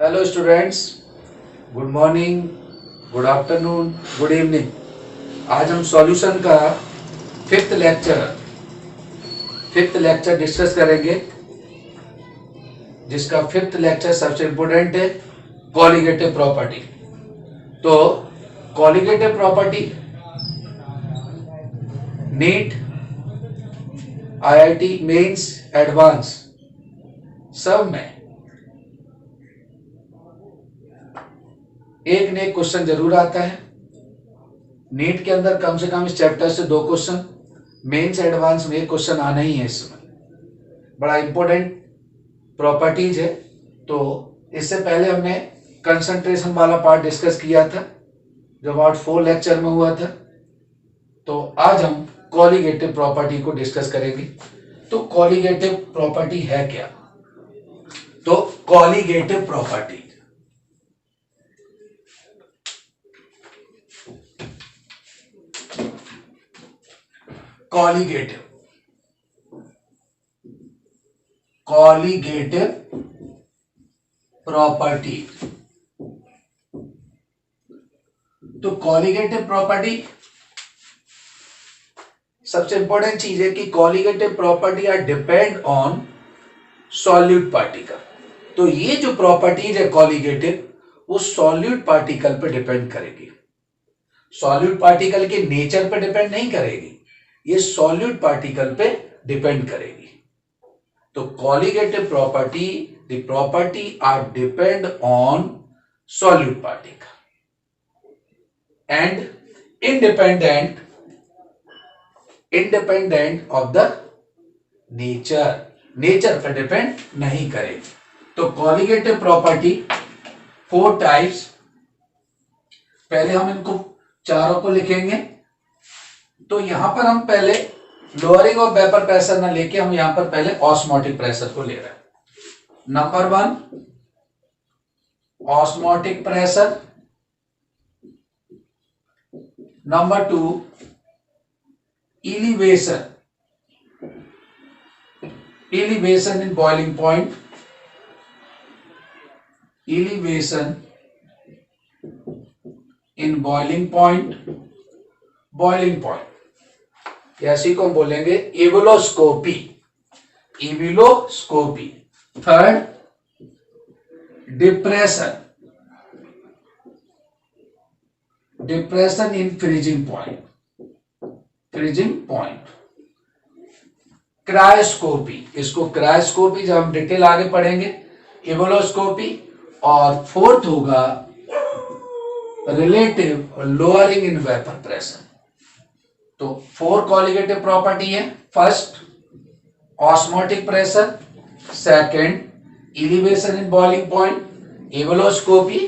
Hello students, good morning, good afternoon, good evening. आज हम solution का फिफ्थ लेक्चर डिस्कस करेंगे, जिसका फिफ्थ लेक्चर सबसे इंपोर्टेंट है, कॉलिगेटिव प्रॉपर्टी। तो colligative property NEET, IIT Mains, advance सब में एक न एक क्वेश्चन जरूर आता है। नीट के अंदर कम से कम इस चैप्टर से 2 क्वेश्चन, मेंस एडवांस में एक क्वेश्चन आना ही है। इसमें बड़ा इंपॉर्टेंट प्रॉपर्टीज है। तो इससे पहले हमने कंसंट्रेशन वाला पार्ट डिस्कस किया था, जो अबाउट 4 लेक्चर में हुआ था। तो आज हम कॉलिगेटिव प्रॉपर्टी को डिस्कस करेंगे। तो कॉलिगेटिव प्रॉपर्टी है क्या? तो कॉलिगेटिव प्रॉपर्टी कॉलिगेटिव प्रॉपर्टी। तो कॉलिगेटिव प्रॉपर्टी सबसे इंपॉर्टेंट चीज है कि colligative property are depend on solute particle. तो ये जो प्रॉपर्टीज है कॉलिगेटिव, वो सॉल्यूट पार्टिकल पे डिपेंड करेगी। सॉल्यूट पार्टिकल के नेचर पे डिपेंड नहीं करेगी, ये सॉल्यूट पार्टिकल पे डिपेंड करेगी। तो colligative property, the property are depend on solute particle and independent of the nature पे डिपेंड नहीं करेगी। तो कॉलिगेटिव प्रॉपर्टी 4 टाइप्स। पहले हम इनको चारों को लिखेंगे। तो यहां पर हम पहले लोअरिंग ऑफ वेपर प्रेशर ना लेके हम यहां पर पहले ऑस्मोटिक प्रेशर को ले रहे हैं। Number 1 osmotic pressure, number 2 elevation in boiling point, boiling point या इसी को हम बोलेंगे ebullioscopy. Third depression in freezing point, cryoscopy. इसको क्रायोस्कोपी जब हम डिटेल आगे पढ़ेंगे, एवोलोस्कोपी। और फोर्थ होगा relative lowering in vapour pressure. तो 4 कॉलिगेटिव प्रॉपर्टी है। First osmotic pressure, second elevation in boiling point, ebullioscopy,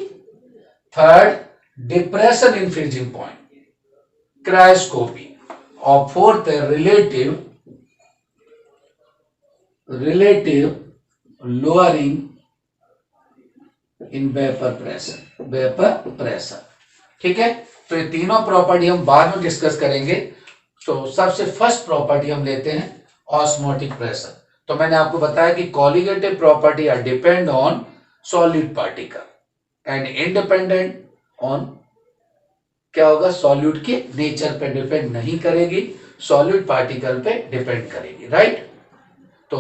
third depression in freezing point, cryoscopy, और फोर्थ है relative lowering in vapour pressure. ठीक है। तो ये तीनों प्रॉपर्टी हम बाद में डिस्कस करेंगे। तो सबसे फर्स्ट प्रॉपर्टी हम लेते हैं ऑस्मोटिक प्रेशर। तो मैंने आपको बताया कि colligative property are depend on solute particle and independent on क्या होगा, सॉल्यूट के नेचर पे डिपेंड नहीं करेगी, सॉल्यूट पार्टिकल पे डिपेंड करेगी। राइट। तो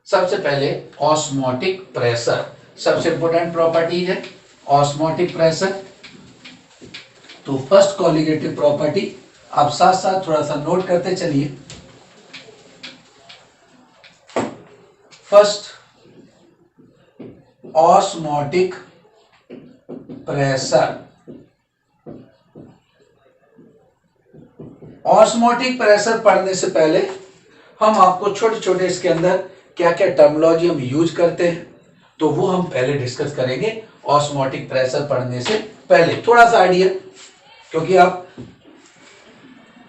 सबसे पहले ऑस्मोटिक प्रेशर, सबसे इंपोर्टेंट प्रॉपर्टी है ऑस्मोटिक प्रेशर। तो फर्स्ट कॉलिगेटिव प्रॉपर्टी आप साथ साथ थोड़ा सा नोट करते चलिए। First osmotic pressure. Osmotic pressure पढ़ने से पहले हम आपको छोटे छोटे इसके अंदर क्या क्या टर्मिनोलॉजी हम यूज करते हैं, तो वो हम पहले डिस्कस करेंगे ऑस्मोटिक प्रेशर पढ़ने से पहले। थोड़ा सा आइडिया, क्योंकि आप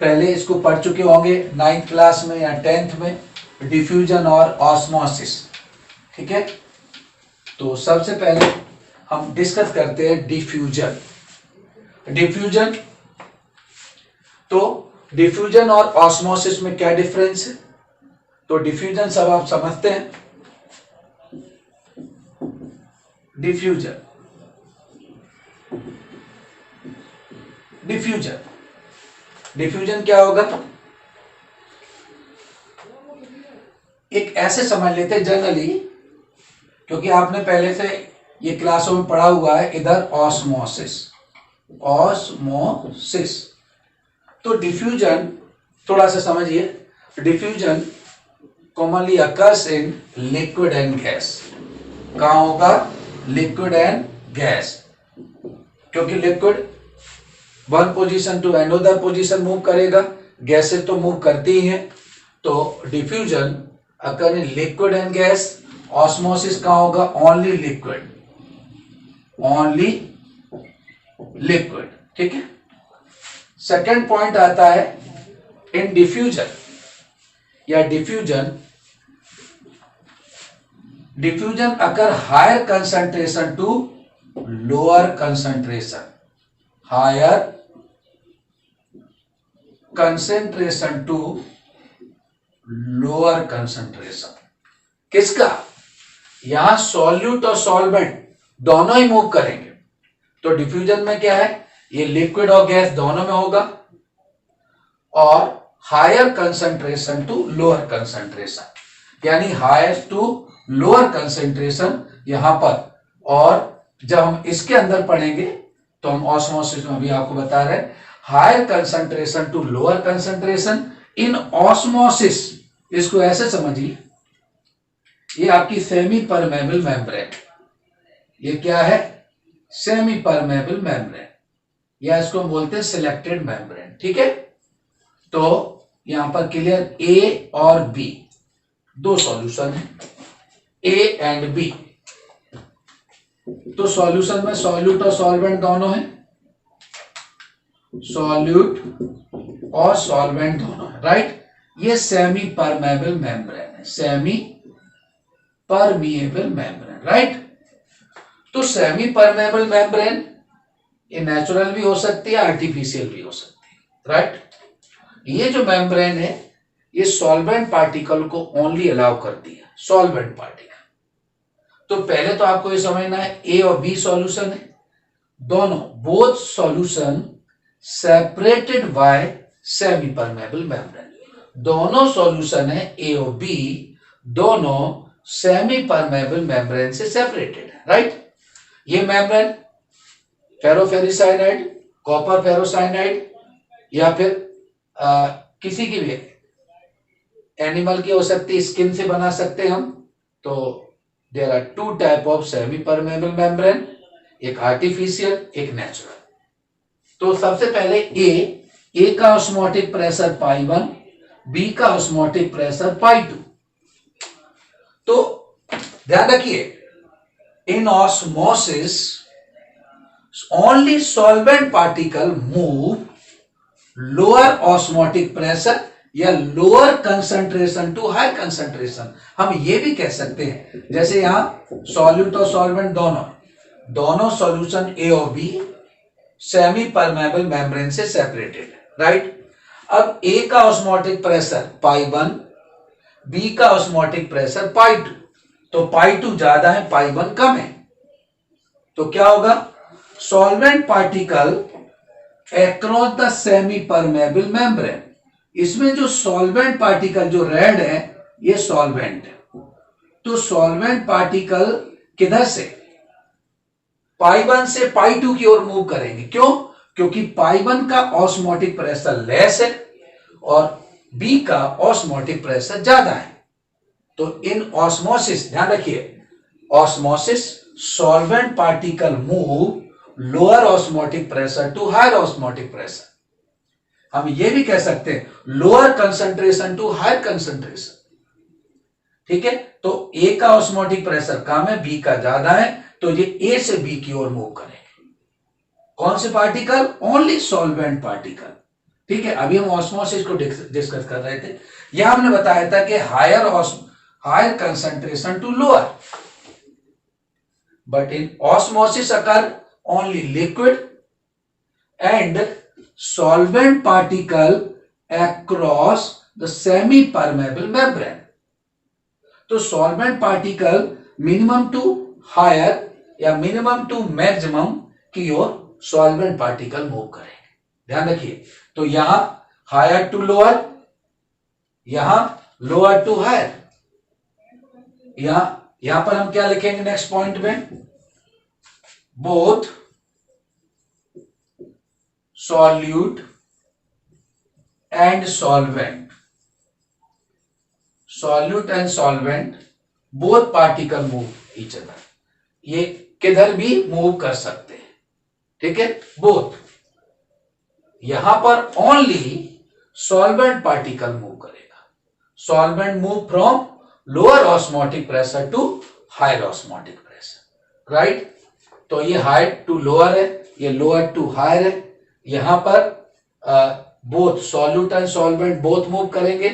पहले इसको पढ़ चुके होंगे 9th क्लास में या 10th में, डिफ्यूजन और ऑस्मोसिस। ठीक है। तो सबसे पहले हम डिस्कस करते हैं डिफ्यूजन। तो डिफ्यूजन और ऑस्मोसिस में क्या डिफरेंस है? तो डिफ्यूजन सब आप समझते हैं। Diffusion diffusion. डिफ्यूजन क्या होगा? एक ऐसे समझ लेते हैं जनरली, क्योंकि आपने पहले से ये क्लासों में पढ़ा हुआ है, इधर ऑस्मोसिस। ऑस्मोसिस तो डिफ्यूजन थोड़ा सा समझिए। Diffusion commonly occurs in liquid and gas. कहां होगा? लिक्विड एंड गैस, क्योंकि liquid one position to another position move करेगा, गैसेस तो मूव करती ही हैं। तो diffusion occur in liquid and gas. Osmosis कहां होगा? Only liquid, only liquid. ठीक है। सेकेंड पॉइंट आता है इन डिफ्यूजन या diffusion. Diffusion occur higher concentration to lower concentration, higher concentration to lower concentration. किसका? यहां सॉल्यूट और सॉल्वेंट दोनों ही मूव करेंगे। तो डिफ्यूजन में क्या है? ये लिक्विड और गैस दोनों में होगा, और higher concentration to lower concentration, यानी हायर टू लोअर कंसंट्रेशन यहां पर। और जब हम इसके अंदर पढ़ेंगे तो हम ऑस्मोसिस में भी आपको बता रहे हैं, higher concentration to lower concentration in osmosis. इसको ऐसे समझिए, ये आपकी सेमी परमेबल मेम्ब्रेन। ये क्या है? सेमी परमेबल मेम्ब्रेन, या इसको हम बोलते हैं सिलेक्टेड मेम्ब्रेन। ठीक है। तो यहां पर क्लियर, ए और बी दो सॉल्यूशन है, ए एंड बी। तो सॉल्यूशन में सॉल्यूट और सॉल्वेंट दोनों है, सॉल्यूट और सॉल्वेंट दोनों है, राइट। ये सेमी परमेबल मेम्ब्रेन है, सेमी परमिएबल मेम्ब्रेन, राइट। तो सेमी परमेबल मेम्ब्रेन ये नेचुरल भी हो सकती है, आर्टिफिशियल भी हो सकती है, राइट। ये जो मेम्ब्रेन है ये सॉल्वेंट पार्टिकल को ओनली अलाउ करती है, सॉल्वेंट पार्टिकल। तो पहले तो आपको ये समझना है ए और बी सॉल्यूशन है, दोनों both solution separated by semi permeable membrane. दोनों सॉल्यूशन है ए और बी, दोनों सेमी परमेबल मेम्ब्रेन से सेपरेटेड है, राइट। ये मेम्ब्रेन फेरोफेरिसाइनाइड, कॉपर फेरोसाइनाइड, या फिर किसी की भी एनिमल की हो सकती है, स्किन से बना सकते हैं हम। तो there are two type of semi permeable membrane, एक आर्टिफिशियल, एक नेचुरल। तो सबसे पहले ए का ऑस्मोटिक प्रेशर π1, बी का ऑस्मोटिक प्रेशर π2। तो ध्यान रखिए, in osmosis only solvent particle move lower osmotic pressure या lower concentration to high concentration. हम ये भी कह सकते हैं, जैसे यहां सॉल्यूट और सॉल्वेंट दोनों सॉल्यूशन ए और बी सेमी परमेबल मेम्ब्रेन से सेपरेटेड है, राइट। अब ए का ऑस्मोटिक प्रेशर π1, बी का ऑस्मोटिक प्रेशर π2। तो π2 ज्यादा है, π1 कम है। तो क्या होगा? Solvent particle across the semi permeable membrane. इसमें जो सॉल्वेंट पार्टिकल जो रेड है ये सॉल्वेंट है। तो सॉल्वेंट पार्टिकल किधर से? π1 से π2 की ओर मूव करेंगे। क्यों? क्योंकि π1 का ऑस्मोटिक प्रेशर लेस है और बी का ऑस्मोटिक प्रेशर ज्यादा है। तो इन ऑस्मोसिस, ध्यान रखिए, osmosis solvent particle move lower osmotic pressure to higher osmotic pressure. हम ये भी कह सकते हैं lower concentration to higher concentration. ठीक है। तो ए का ऑस्मोटिक प्रेशर कम है, बी का ज्यादा है, तो ये ए से बी की ओर मूव करेंगे। कौन से पार्टिकल? Only solvent particle. ठीक है। अभी हम ऑस्मोसिस को डिस्कस कर रहे थे। यहां हमने बताया था कि higher concentration to lower, but in osmosis occur only liquid and solvent particle across the semi permeable membrane। तो solvent particle minimum to higher या मिनिमम टू मैक्सिमम की ओर सॉल्वेंट पार्टिकल मूव करेंगे। ध्यान रखिए, तो यहां हायर टू लोअर, यहां लोअर टू हायर, यहां पर हम क्या लिखेंगे नेक्स्ट पॉइंट में, both solute and solvent, solute and solvent both particle move each other, ये किधर भी मूव कर सकते हैं, ठीक है, बोथ। यहां पर ओनली सॉल्वेंट पार्टिकल मूव करेगा, solvent move from lower osmotic pressure to higher osmotic pressure, right. तो ये हायर टू लोअर है, ये लोअर टू हायर है, यहां पर both solute and solvent both move करेंगे।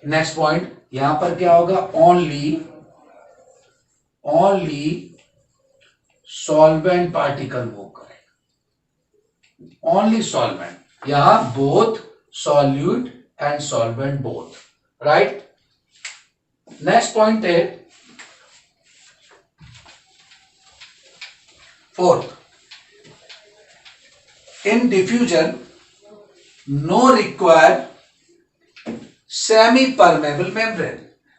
नेक्स्ट पॉइंट, यहां पर क्या होगा, ओनली सॉल्वेंट पार्टिकल मूव करेगा, ओनली सॉल्वेंट, यहां both solute and solvent both, right. Next point है fourth, in diffusion no require semi permeable membrane.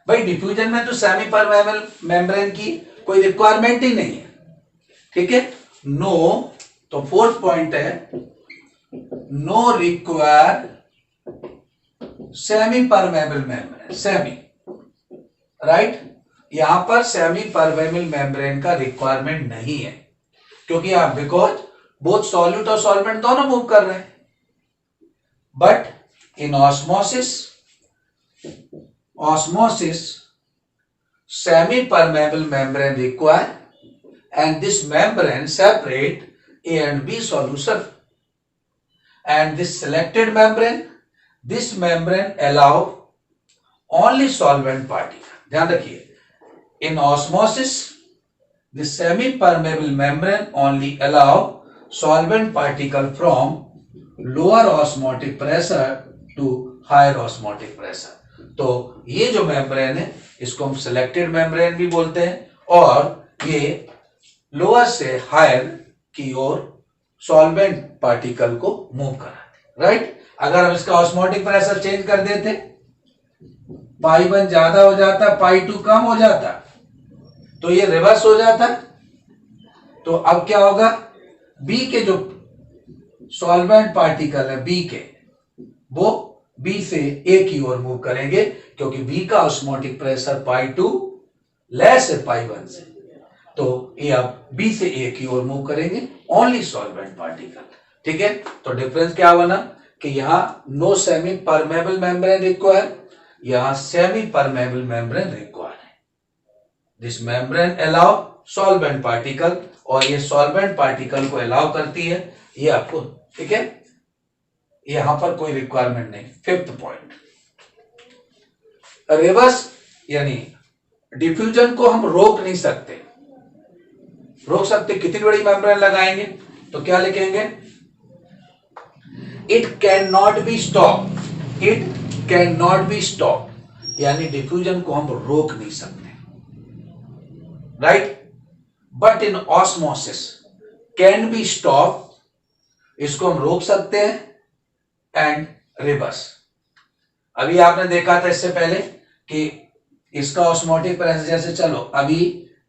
भाई डिफ्यूजन में तो सेमी परमेबल मेम्ब्रेन की कोई रिक्वायरमेंट ही नहीं है, ठीक है, नो। तो फोर्थ पॉइंट है no require semi permeable membrane, semi, right. यहां पर सेमी परमेबल मेम्ब्रेन का रिक्वायरमेंट नहीं है, क्योंकि आप बिकॉज बोथ सॉल्यूट और सॉल्वेंट दोनों मूव कर रहे हैं। But in osmosis semi permeable membrane require and this membrane separate A and B solution, and this selected membrane, this membrane allow only solvent particle. ध्यान रखिए, in osmosis the semi permeable membrane only allow solvent particle from lower osmotic pressure to higher osmotic pressure. तो ये जो membrane है इसको हम selected membrane भी बोलते हैं, और ये लोअर से हायर की ओर सॉल्वेंट पार्टिकल को मूव कराते, राइट। अगर हम इसका ऑस्मोटिक प्रेशर चेंज कर देते, पाई 1 ज्यादा हो जाता, पाई 2 कम हो जाता, तो ये रिवर्स हो जाता। तो अब क्या होगा, बी के जो सॉल्वेंट पार्टिकल है बी के, वो बी से ए की ओर मूव करेंगे, क्योंकि बी का ऑस्मोटिक प्रेशर पाई 2 लेस है पाई 1 से, तो ये अब बी से ए की ओर मूव करेंगे, ओनली सॉल्वेंट पार्टिकल, ठीक है। तो डिफरेंस क्या बना कि यहां no semi permeable membrane require, यहां सेमी परमेबल मेम्ब्रेन रिक्वायर है। This membrane allow solvent particle, और ये सॉल्वेंट पार्टिकल को अलाउ करती है, ये आपको, ठीक है, यहां पर कोई रिक्वायरमेंट नहीं। फिफ्थ पॉइंट, रिवर्स यानी डिफ्यूजन को हम रोक नहीं सकते, रोक सकते कितनी बड़ी मेम्ब्रेन लगाएंगे, तो क्या लिखेंगे, it can not be stop, it can not be stop, यानी डिफ्यूजन को हम रोक नहीं सकते, right. But in osmosis can be stop, इसको हम रोक सकते हैं, एंड रिवर्स। अभी आपने देखा था इससे पहले कि इसका ऑस्मोटिक प्रेशर, जैसे चलो अभी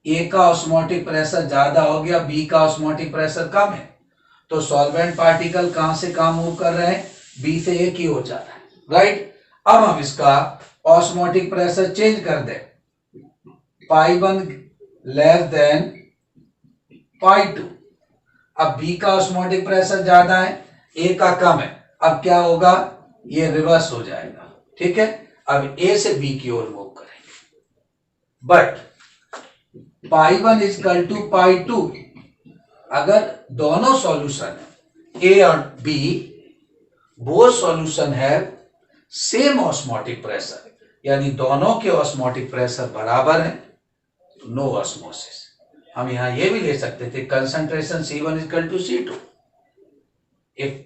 ए का ऑस्मोटिक प्रेशर ज्यादा हो गया, बी का ऑस्मोटिक प्रेशर कम है, तो सॉल्वेंट पार्टिकल कहां से कहां मूव कर रहे हैं, बी से ए की ओर जा रहा है, राइट। अब हम इसका ऑस्मोटिक प्रेशर चेंज कर दें, पाई 1 लेस देन पाई 2, अब बी का ऑस्मोटिक प्रेशर ज्यादा है, ए का कम है, अब क्या होगा, ये रिवर्स हो जाएगा, ठीक है। अब ए से बी की ओर मूव करेंगे, but pi 1 is equal to pi 2, अगर दोनों सॉल्यूशन है ए और बी, बोथ सॉल्यूशन है सेम ऑस्मोटिक प्रेशर, यानी दोनों के ऑस्मोटिक प्रेशर बराबर है, तो नो ऑस्मोसिस। हम यहां ये भी ले सकते थे, concentration C1 is equal to C2, if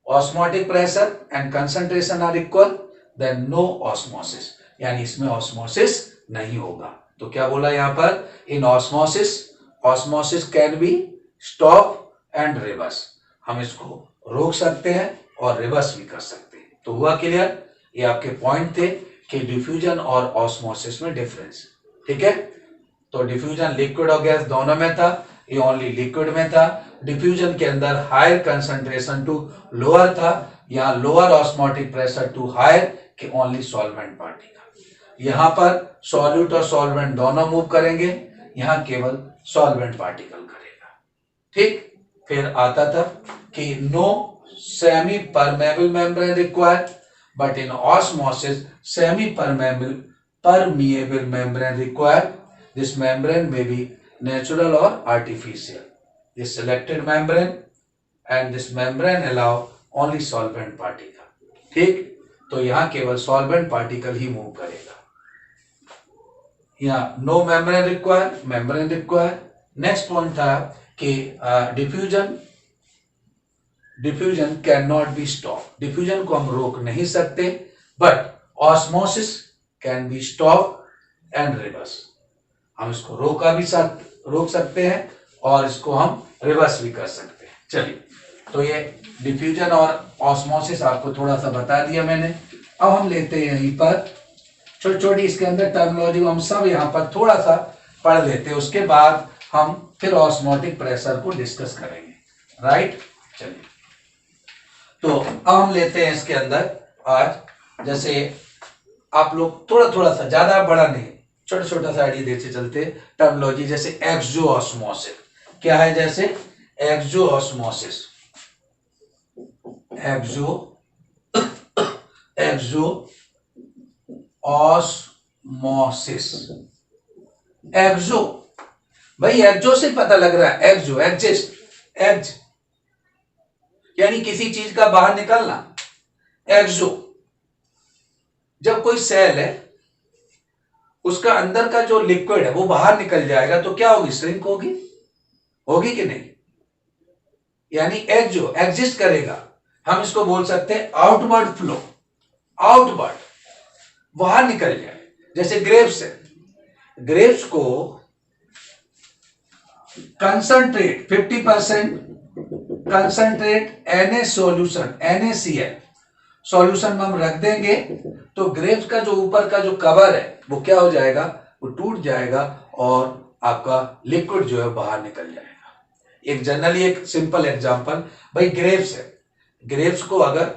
osmotic pressure and concentration are equal then no osmosis, यानी इसमें ऑस्मोसिस नहीं होगा। तो क्या बोला यहां पर, in osmosis, osmosis can be stop and reverse, हम इसको रोक सकते हैं और रिवर्स भी कर सकते हैं। तो हुआ क्लियर? ये आपके पॉइंट थे कि डिफ्यूजन और ऑस्मोसिस में डिफरेंस। ठीक है, तो डिफ्यूजन लिक्विड और गैस दोनों में था, ये ओनली लिक्विड में था। डिफ्यूजन के अंदर हायर कंसंट्रेशन टू लोअर था, यहाँ lower osmotic pressure to higher कि ओनली सॉल्वेंट पार्टिकल। यहाँ पर सॉल्यूट और सॉल्वेंट दोनों मूव करेंगे, यहाँ केवल सॉल्वेंट पार्टिकल करेगा। ठीक, फिर आता था कि no semi permeable membrane required, but in osmosis semi permeable membrane required. This membrane may be natural or artificial. This selected membrane and this membrane allow only solvent particle. ठीक, तो यहाँ केवल solvent particle ही move करेगा। यहाँ no membrane required, membrane required. Next point था कि diffusion can not be stop, diffusion को हम रोक नहीं सकते, but osmosis can be stop and reverse. हम इसको रोक सकते हैं और इसको हम रिवर्स भी कर सकते हैं। चलिए, तो ये डिफ्यूजन और ऑस्मोसिस आपको थोड़ा सा बता दिया मैंने। अब हम लेते हैं यहीं पर छोटी छोटी इसके अंदर टर्मिनोलॉजी हम सब यहाँ पर थोड़ा सा पढ़ लेते हैं, उसके बाद हम फिर ऑस्मोटिक प्रेशर को डिस्कस करेंगे। राइट, चलिए, तो अब हम लेते हैं इसके अंदर आज, जैसे आप लोग थोड़ा थोड़ा सा, ज्यादा बड़ा नहीं, छोटा छोटा सा आइडिया देते चलते टर्मिनोलॉजी। जैसे एक्सोऑस्मोसिस क्या है, जैसे एक्सोऑस्मोसिस, एक्सो भाई, एक्सो से पता लग रहा है, एक्सो एग्जिस्ट यानी किसी चीज का बाहर निकलना। एक्सो, जब कोई सेल है उसका अंदर का जो लिक्विड है वो बाहर निकल जाएगा तो क्या होगी, श्रिंक होगी कि नहीं, यानी एक्सो एग्जिस्ट करेगा। हम इसको बोल सकते हैं आउटवर्ड फ्लो, आउटवर्ड बाहर निकल जाए। जैसे ग्रेप्स है, ग्रेप्स को concentrate 50% concentrate Na solution NaCl solution में हम रख देंगे तो ग्रेप्स का जो ऊपर का जो कवर है वो क्या हो जाएगा, वो टूट जाएगा और आपका लिक्विड जो है बाहर निकल जाएगा। एक जनरली एक सिंपल एग्जांपल, भाई ग्रेप्स है, ग्रेप्स को अगर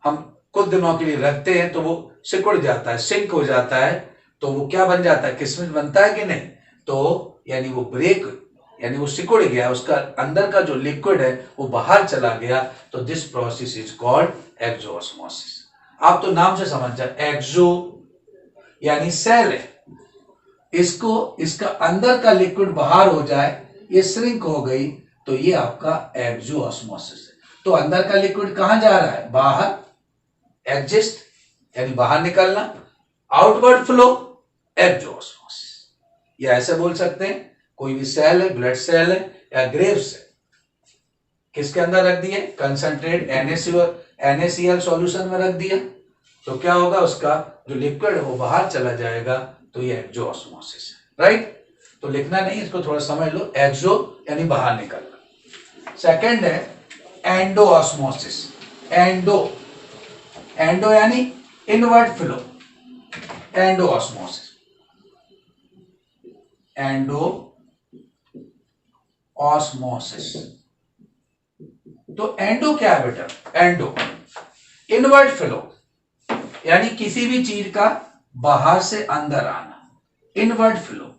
हम कुछ दिनों के लिए रखते हैं तो वो सिकुड़ जाता है, सिंक हो जाता है, तो वो क्या बन जाता है, किशमिश बनता है कि नहीं। तो यानी वो ब्रेक, यानी वो सिकुड़ गया, उसका अंदर का जो लिक्विड है वो बाहर चला गया, तो दिस प्रोसेस इज कॉल्ड एक्सोऑस्मोसिस। आप तो नाम से समझ जाए, एक्सो यानी सेल है, इसको इसका अंदर का लिक्विड बाहर हो जाए, ये श्रिंक हो गई, तो ये आपका एक्सोऑस्मोसिस है। तो अंदर का लिक्विड कहां जा रहा है, बाहर, एग्जिस्ट यानी बाहर निकलना, आउटवर्ड फ्लो एक्सोऑस्मोसिस। या ऐसे बोल सकते हैं, कोई भी सेल है, ब्लड सेल है या ग्रेव्स है, किसके अंदर रख दिए, कंसंट्रेट NaCl सॉल्यूशन में रख दिया, तो क्या होगा, उसका जो लिक्विड है वो बाहर चला जाएगा, तो ये एक्सोऑस्मोसिस है। राइट, तो लिखना नहीं, इसको थोड़ा समझ लो, एक्सो यानी बाहर निकलना। सेकंड है एंडोऑस्मोसिस, एंडो यानी इनवर्ड फ्लो, एंडोऑस्मोसिस, ऑस्मोसिस। तो एंडो क्या है बेटा, एंडो इनवर्ड फ्लो यानी किसी भी चीज का बाहर से अंदर आना, इनवर्ड फ्लो,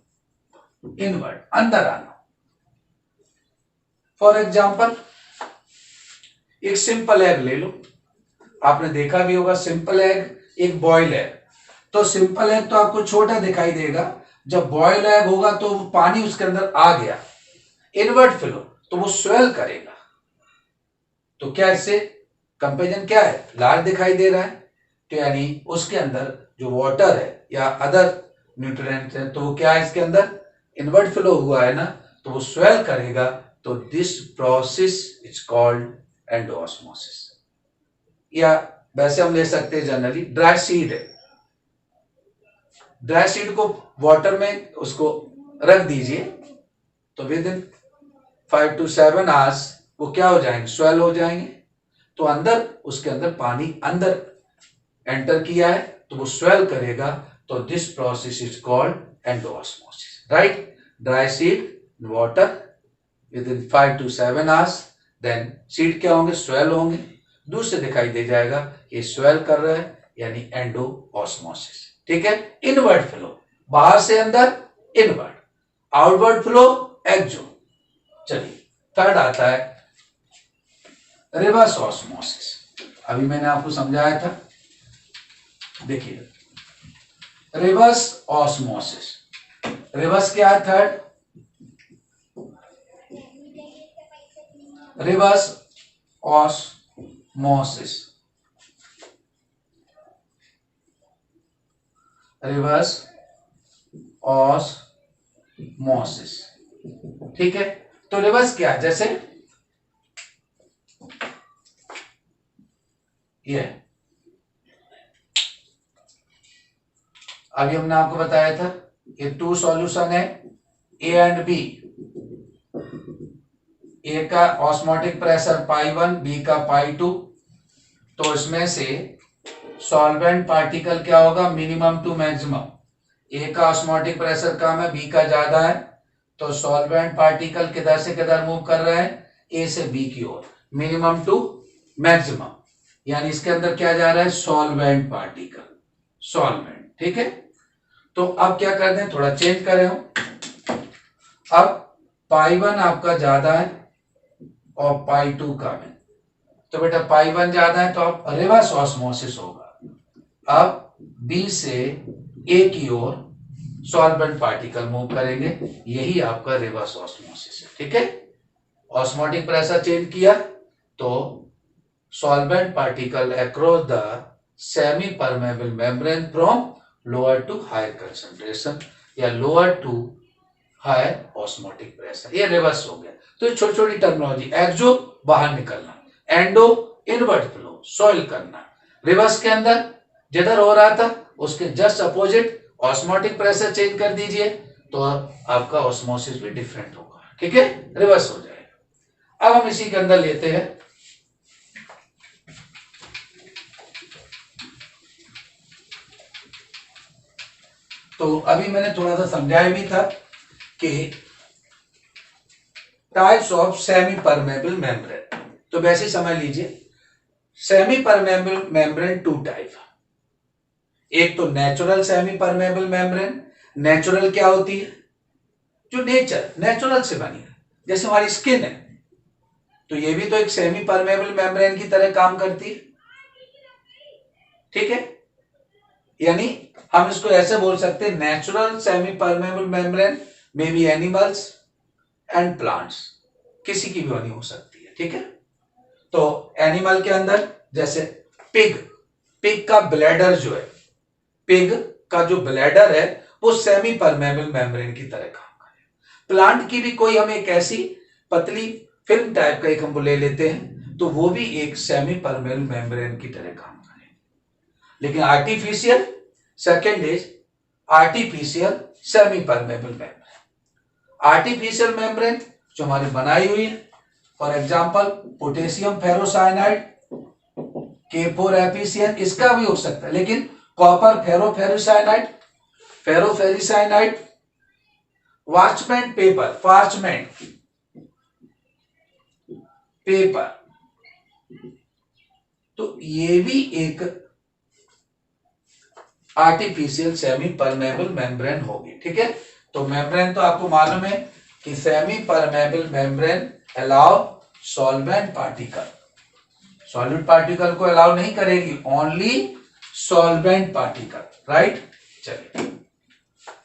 इनवर्ड अंदर आना। फॉर एग्जांपल एक सिंपल एग ले लो, आपने देखा भी होगा, सिंपल एग एक बॉयल एग, तो सिंपल एग तो आपको छोटा दिखाई देगा, जब बॉयल एग होगा तो पानी उसके अंदर आ गया, इनवर्ड फ्लो, तो वो स्वेल करेगा, तो क्या इससे कंपेरिजन क्या है, लार्ज दिखाई दे रहा है, तो यानी उसके अंदर जो वाटर है या अदर न्यूट्रिएंट्स है, तो वो क्या है, इसके अंदर इनवर्ड फ्लो हुआ है ना, तो वो स्वेल करेगा, तो this process is called endosmosis. या वैसे हम ले सकते हैं जनरली, ड्राई सीड है, ड्राई सीड को वाटर में उसको रख दीजिए, तो विद इन 5 to 7 आवर्स वो क्या हो जाएंगे, स्वेल हो जाएंगे। तो अंदर, उसके अंदर पानी अंदर एंटर किया है तो वो स्वेल करेगा, तो this process is called endosmosis, right. Dry seed water within 5 to 7 hours, then seed क्या होंगे, स्वेल होंगे। दूर से दिखाई दे जाएगा ये स्वेल कर रहा है, यानी एंडोऑस्मोसिस, ठीक है। इनवर्ड फ्लो, बाहर से अंदर इनवर्ड, आउटवर्ड फ्लो एक्सो। चलिए थर्ड आता है रिवर्स ऑस्मोसिस। अभी मैंने आपको समझाया था, देखिए रिवर्स ऑस्मोसिस, रिवर्स क्या है, third reverse osmosis, reverse osmosis, ठीक है। तो रिवर्स क्या है, जैसे ये अभी हमने आपको बताया था, ये 2 सॉल्यूशन है, ए एंड बी। ए का ऑस्मोटिक प्रेशर पाई 1, बी का पाई 2। तो इसमें से सॉल्वेंट पार्टिकल क्या होगा, मिनिमम टू मैक्सिमम। ए का ऑस्मोटिक प्रेशर कम है, बी का ज्यादा है, तो सॉल्वेंट पार्टिकल किधर से किधर मूव कर रहा है, ए से बी की ओर, मिनिमम टू मैक्सिमम। यानी इसके अंदर क्या जा रहा है, सॉल्वेंट पार्टिकल, सॉल्वेंट, ठीक है। तो अब क्या करते हैं, थोड़ा चेंज करें हम। अब पाई 1 आपका ज्यादा है और पाई 2 कम है, तो बेटा पाई 1 ज्यादा है तो अब रिवर्स ऑस्मोसिस होगा। अब बी से ए की ओर सॉल्वेंट पार्टिकल मूव करेंगे, यही आपका रिवर्स ऑस्मोसिस है, ठीक है। ऑस्मोटिक प्रेशर चेंज किया तो solvent particle across the semi permeable membrane from lower to higher concentration या lower to higher osmotic pressure, ये रिवर्स हो गया। तो ये छोटी छोटी टर्मिनोलॉजी, एक्सो बाहर निकलना, एंडो इनवर्ट फ्लो, सॉइल करना। रिवर्स के अंदर जिधर हो रहा था उसके just opposite osmotic pressure change कर दीजिए तो आपका ऑस्मोसिस भी डिफरेंट होगा, ठीक है, रिवर्स हो जाएगा। अब हम इसी के अंदर लेते हैं तो अभी मैंने थोड़ा सा समझाया भी था कि types of semi permeable membrane. तो वैसे ही समझ लीजिए, सेमी परमेबल मेम्ब्रेन 2 टाइप, एक तो natural semi permeable membrane. Natural क्या होती है, जो नेचुरल से बनी है, जैसे हमारी स्किन है, तो ये भी तो एक सेमी परमेबल मेम्ब्रेन की तरह काम करती है, ठीक है। यानी हम इसको ऐसे बोल सकते हैं, natural semi permeable membrane may be animals and plants, किसी की भी बनी हो सकती है, ठीक है। तो एनिमल के अंदर जैसे पिग, पिग का ब्लैडर जो है, पिग का जो ब्लैडर है वो सेमी परमेबल मेम्ब्रेन की तरह काम करे। प्लांट की भी कोई हम एक ऐसी पतली फिल्म टाइप का एक हम ले लेते हैं तो वो भी एक सेमी परमेबल मेम्ब्रेन की तरह काम करे। लेकिन artificial, second is artificial semi permeable membrane. Artificial membrane जो हमारी बनाई हुई है, for example potassium ferrocyanide, K4FeCN, इसका भी हो सकता है, लेकिन कॉपर फेरोफेरिसाइनाइड, फेरोफेरिसाइनाइड, वार्चमेंट पेपर, पार्चमेंट पेपर, तो ये भी एक आर्टिफिशियल सेमी परमेबल मेम्ब्रेन होगी, ठीक है। तो मेम्ब्रेन तो आपको मालूम है कि semi permeable membrane allow solvent particle, solid particle को अलाउ नहीं करेगी, ओनली सॉल्वेंट पार्टिकल, राइट। चलिए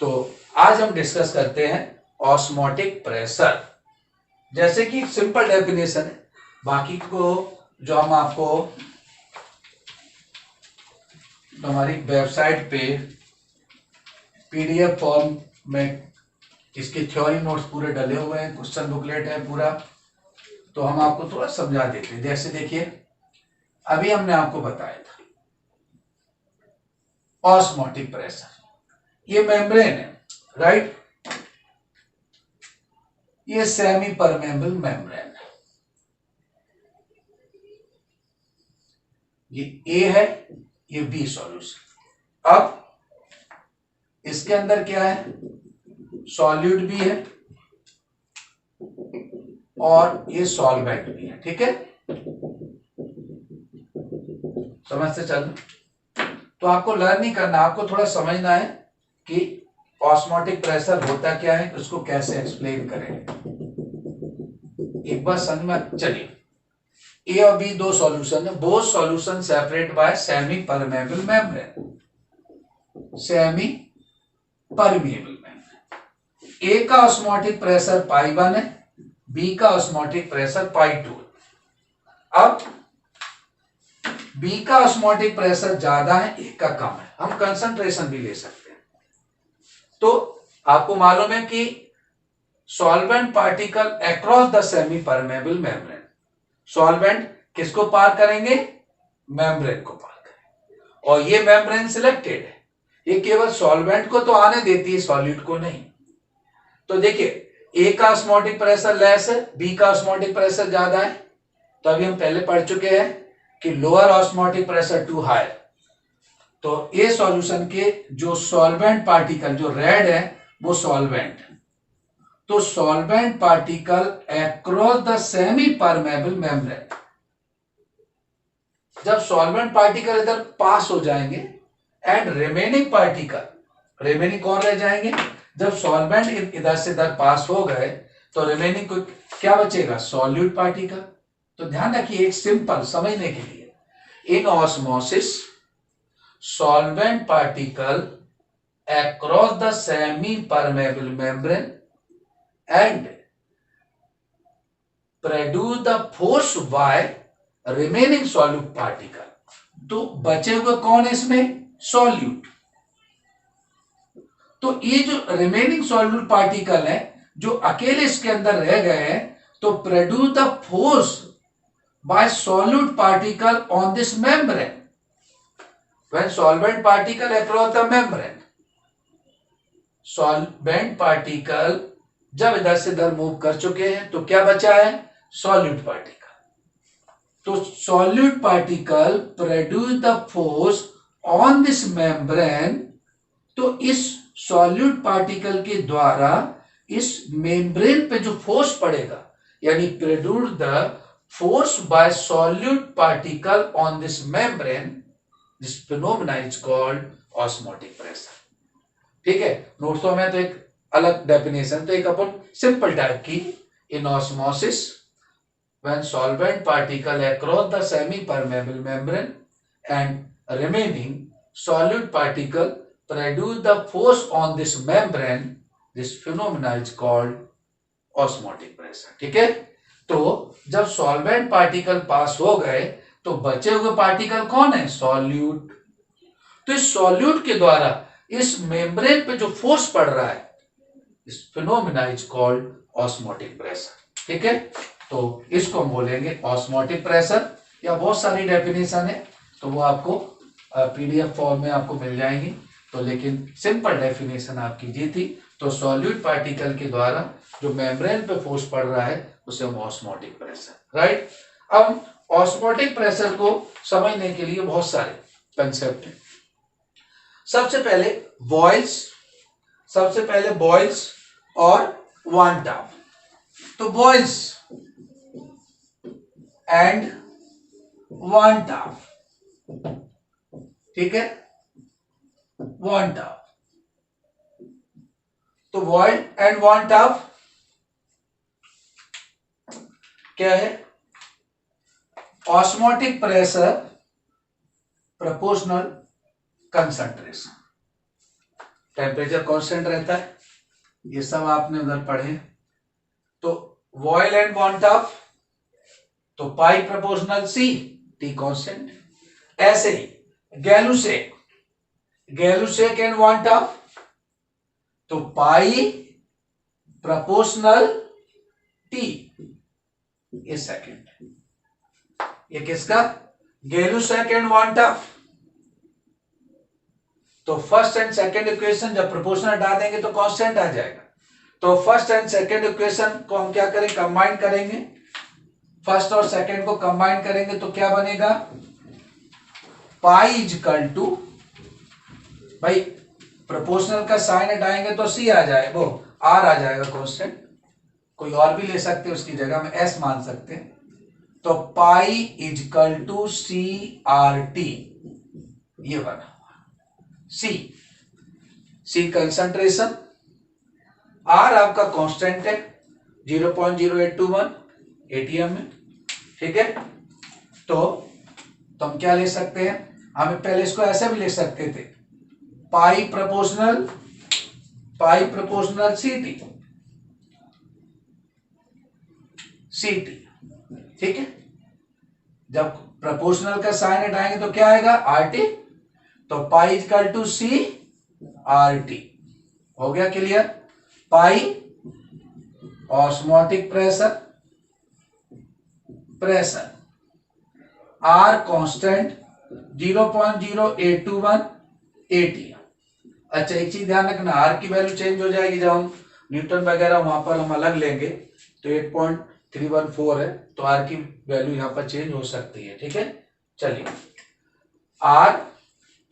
तो आज हम डिस्कस करते हैं ऑस्मोटिक प्रेशर। जैसे कि सिंपल डेफिनेशन है, बाकी को जो हम आपको तो हमारी वेबसाइट पे पीडीएफ फॉर्म में इसकी थ्योरी नोट्स पूरे डले हुए हैं, क्वेश्चन बुकलेट है पूरा, तो हम आपको थोड़ा समझा देते हैं। जैसे देखिए अभी हमने आपको बताया था ऑस्मोटिक प्रेशर, ये मेम्ब्रेन है, राइट, ये सेमी परमेबल मेम्ब्रेन है, ये ए है, ये बी सॉल्यूशन। अब इसके अंदर क्या है, सॉल्यूट भी है और ये सॉल्वेंट भी है, ठीक है, समझते चल। तो आपको लर्न नहीं करना, आपको थोड़ा समझना है कि ऑस्मोटिक प्रेशर होता क्या है, उसको कैसे एक्सप्लेन करेंगे। एक बार समझ में, चलिए ए और बी दो सॉल्यूशन है, both solution separate by semi permeable membrane, semi permeable membrane. A का ऑस्मोटिक प्रेशर π1 है, बी का ऑस्मोटिक प्रेशर π2 है। अब बी का ऑस्मोटिक प्रेशर ज्यादा है, ए का कम है, हम कंसंट्रेशन भी ले सकते हैं। तो आपको मालूम है कि solvent particle across the semi permeable membrane, solvent किसको पार करेंगे, मेम्ब्रेन को पार करेंगे, और ये मेम्ब्रेन सिलेक्टेड है, ये केवल सॉल्वेंट को तो आने देती है, सॉल्यूट को नहीं। तो देखिए ए का ऑस्मोटिक प्रेशर लेस है, बी का ऑस्मोटिक प्रेशर ज्यादा है। तो अभी हम पहले पढ़ चुके हैं कि lower osmotic pressure to higher, तो ए सॉल्यूशन के जो सॉल्वेंट पार्टिकल जो रेड है वो सॉल्वेंट है, तो solvent particle across the semi permeable membrane, जब सॉल्वेंट पार्टिकल इधर पास हो जाएंगे एंड रिमेनिंग पार्टिकल, रिमेनिंग कौन रह जाएंगे, जब सॉल्वेंट इधर से इधर पास हो गए तो रिमेनिंग को क्या बचेगा, सॉल्यूट पार्टिकल। तो ध्यान रखिए, एक सिंपल समझने के लिए, in osmosis solvent particle across the semi permeable membrane and produce the force by remaining solute particle। तो बचे हुए कौन है इसमें, सॉल्यूट। तो ये जो रिमेनिंग सॉल्यूट पार्टिकल है जो अकेले इसके अंदर रह गए हैं, तो produce the force by solute particle on this membrane when solvent particle across the membrane. Solvent particle जब इधर से इधर मूव कर चुके हैं तो क्या बचा है, सॉल्यूट पार्टिकल। तो solute particle produce the force on this membrane, तो इस सॉल्यूट पार्टिकल के द्वारा इस मेम्ब्रेन पे जो फोर्स पड़ेगा, यानी produce the force by solute particle on this membrane, this phenomena is called osmotic pressure. ठीक है, नोट्सों में तो एक अलग डेफिनेशन, तो एक अपन सिंपल टाइप की, in osmosis when solvent particle across the semi permeable membrane and remaining solute particle produce the force on this membrane, this phenomena is called osmotic pressure. ठीक है, तो जब सॉल्वेंट पार्टिकल पास हो गए तो बचे हुए पार्टिकल कौन है, सॉल्यूट। तो इस सॉल्यूट के द्वारा इस मेम्ब्रेन पे जो फोर्स पड़ रहा है, इस phenomena is called osmotic pressure. ठीक है, तो इसको हम बोलेंगे ऑस्मोटिक प्रेशर, या बहुत सारी डेफिनेशन है तो वो आपको पीडीएफ फॉर्म में आपको मिल जाएंगी। तो लेकिन सिंपल डेफिनेशन आपकी ये थी, तो सॉल्यूट पार्टिकल के द्वारा जो मेम्ब्रेन पे फोर्स पड़ रहा है उसे हम ऑस्मोटिक प्रेशर, राइट। अब ऑस्मोटिक प्रेशर को समझने के लिए बहुत सारे कंसेप्ट हैं। सबसे पहले बॉयल्स और वन टॉप। तो बॉयल्स एंड वन टॉप, ठीक है, वन टॉप। तो बॉयल एंड वन टॉप क्या है, osmotic pressure proportional concentration, temperature constant रहता है, ये सब आपने उधर पढ़े। तो बॉयल एंड वन टॉप, तो पाई प्रोपोर्शनल सी, टी कांस्टेंट। ऐसे ही गैलुसेक एंड वन टॉप, तो पाई प्रोपोर्शनल टी, ये सेकेंड, ये किसका, गैलुसेक एंड वन टॉप। तो फर्स्ट एंड सेकेंड इक्वेशन जब प्रोपोर्शनल हटा देंगे तो कांस्टेंट आ जाएगा। तो फर्स्ट एंड सेकेंड इक्वेशन को हम क्या करें, कंबाइन करेंगे, फर्स्ट और सेकेंड को कंबाइन करेंगे तो क्या बनेगा, पाई इजकल टू, भाई प्रोपोर्शनल का साइन हटाएंगे तो सी आ जाए, वो आर आ जाएगा कांस्टेंट, कोई और भी ले सकते हैं, उसकी जगह में एस मान सकते हैं। तो pi equal to C R T, ये बना हुआ सी कंसंट्रेशन, आर आपका कांस्टेंट है 0.0821 एटीएम में, ठीक है। तो हम क्या ले सकते हैं, हमें पहले इसको ऐसे भी लिख सकते थे, पाई प्रोपोर्शनल सी टी, ठीक है। जब प्रोपोर्शनल का साइन हटाएंगे तो क्या आएगा, आर टी। तो pi equal to C R T, हो गया clear. Pi osmotic pressure, R constant 0.0821 atm. अच्छा एक चीज ध्यान रखना, आर की वैल्यू चेंज हो जाएगी, जब हम न्यूटन वगैरह वहां पर हम अलग लेंगे तो 8.314 है, तो आर की वैल्यू यहाँ पर चेंज हो सकती है, ठीक है। चलिए, R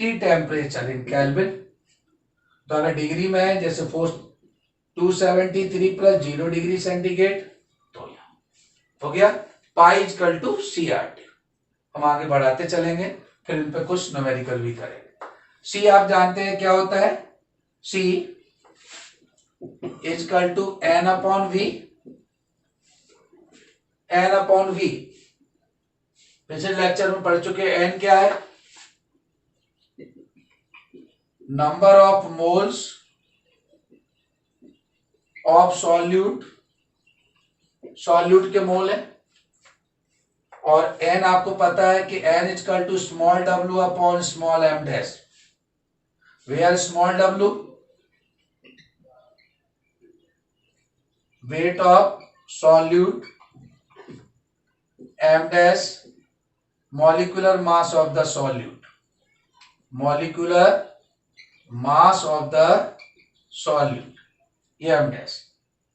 T temperature in kelvin, तो अगर डिग्री में है जैसे 273 प्लस 0 डिग्री सेंटीग्रेड, तो यहाँ हो गया pi equal to C R T. हम आगे बढ़ाते चलेंगे, फिर इन पे कुछ न्यूमेरिकल भी करेंगे। सी आप जानते हैं क्या होता है, C equal to N upon V, पिछले लेक्चर में पढ़ चुके। एन क्या है, number of moles of solute के मोल है, और एन आपको पता है कि N equal to small W upon small M dash, where small W weight of solute, M dash molecular mass of the solute, ये एम डैश।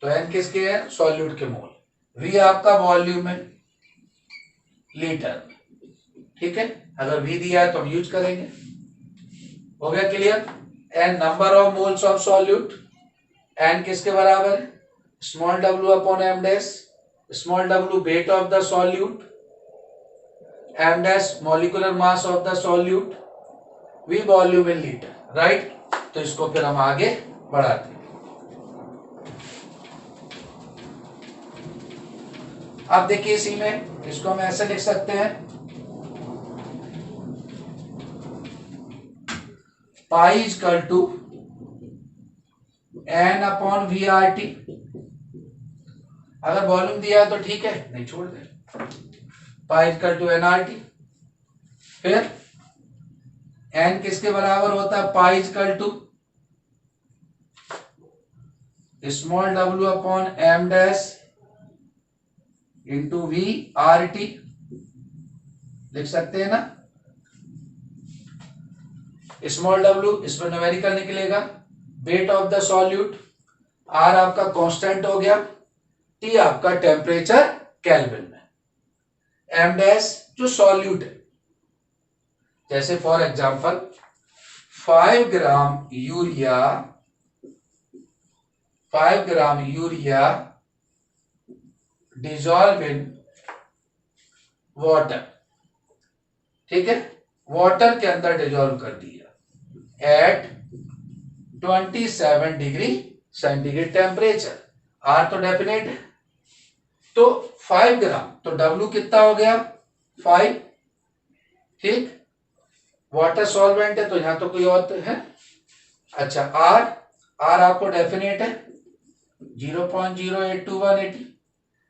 तो N किसके है, सॉल्यूट के मोल। वी आपका वॉल्यूम है लीटर में, ठीक है। अगर वी दिया है तो हम यूज करेंगे, हो गया clear. N number of moles of solute, n किसके बराबर है, small W upon M dash, small W weight of the solute, M dash molecular mass of the solute, V volume in litre, right. तो इसको फिर हम आगे बढ़ाते हैं। अब देखिए इसी में इसको हम ऐसे लिख सकते हैं, pi equal to N upon V R T. अगर वॉल्यूम दिया है तो ठीक है, नहीं छोड़ दे, pi equal to N R T. फिर एन किसके बराबर होता है, pi equal to small W upon M dash into V R T, लिख सकते हैं ना। स्मॉल डब्ल्यू इसमें न्यूमेरिकल निकलेगा, weight of the solute, R आपका कांस्टेंट हो गया, टी आपका टेम्परेचर केल्विन में, एम डैश जो सॉल्यूट है, जैसे for example 5 gram urea dissolve in water, ठीक है, वाटर के अंदर डिजॉल्व कर दिया at 27 degree centigrade temperature, R तो डेफिनेट है। तो 5 ग्राम, तो डब्ल्यू कितना हो गया 5, ठीक, वाटर सॉल्वेंट है तो यहां तो कोई और तो है। अच्छा आर आपको डेफिनेट है 0.082180।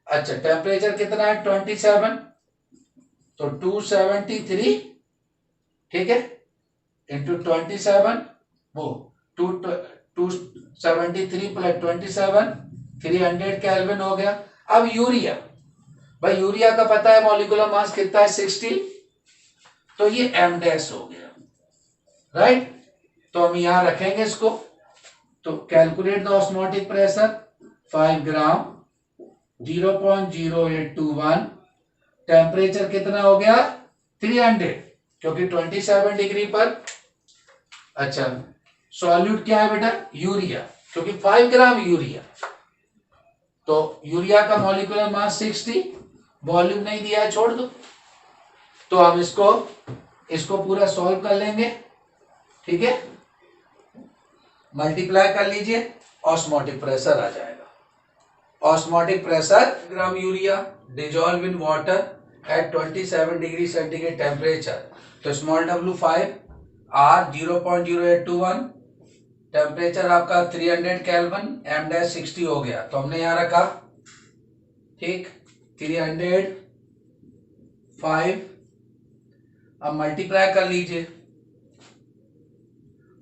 अच्छा टेम्परेचर कितना है 27, तो 273, ठीक है, इंटू 27, वो 273 प्लस 27 300 केल्विन हो गया। अब यूरिया, भाई यूरिया का पता है मॉलिक्यूलर मास कितना है 60, तो ये एम डैश हो गया, राइट। तो हम यहां रखेंगे इसको, तो calculate the osmotic pressure, 5 gram 0.0821, temperature कितना हो गया 300, क्योंकि 27 डिग्री पर, अच्छा सॉल्यूट क्या है बेटा, यूरिया, क्योंकि 5 ग्राम यूरिया, तो यूरिया का मॉलिक्यूलर मास 60, वॉल्यूम नहीं दिया है छोड़ दो। तो हम इसको पूरा सॉल्व कर लेंगे, ठीक है, मल्टीप्लाई कर लीजिए, ऑस्मोटिक प्रेशर आ जाएगा। Osmotic pressure gram urea dissolve in water at 27 degree centigrade temperature, तो स्मॉल w5 R 0.0821, टेम्परेचर आपका 300 केल्विन, m डैश 60 हो गया, तो हमने यहां रखा, ठीक, 305, अब मल्टीप्लाई कर लीजिए,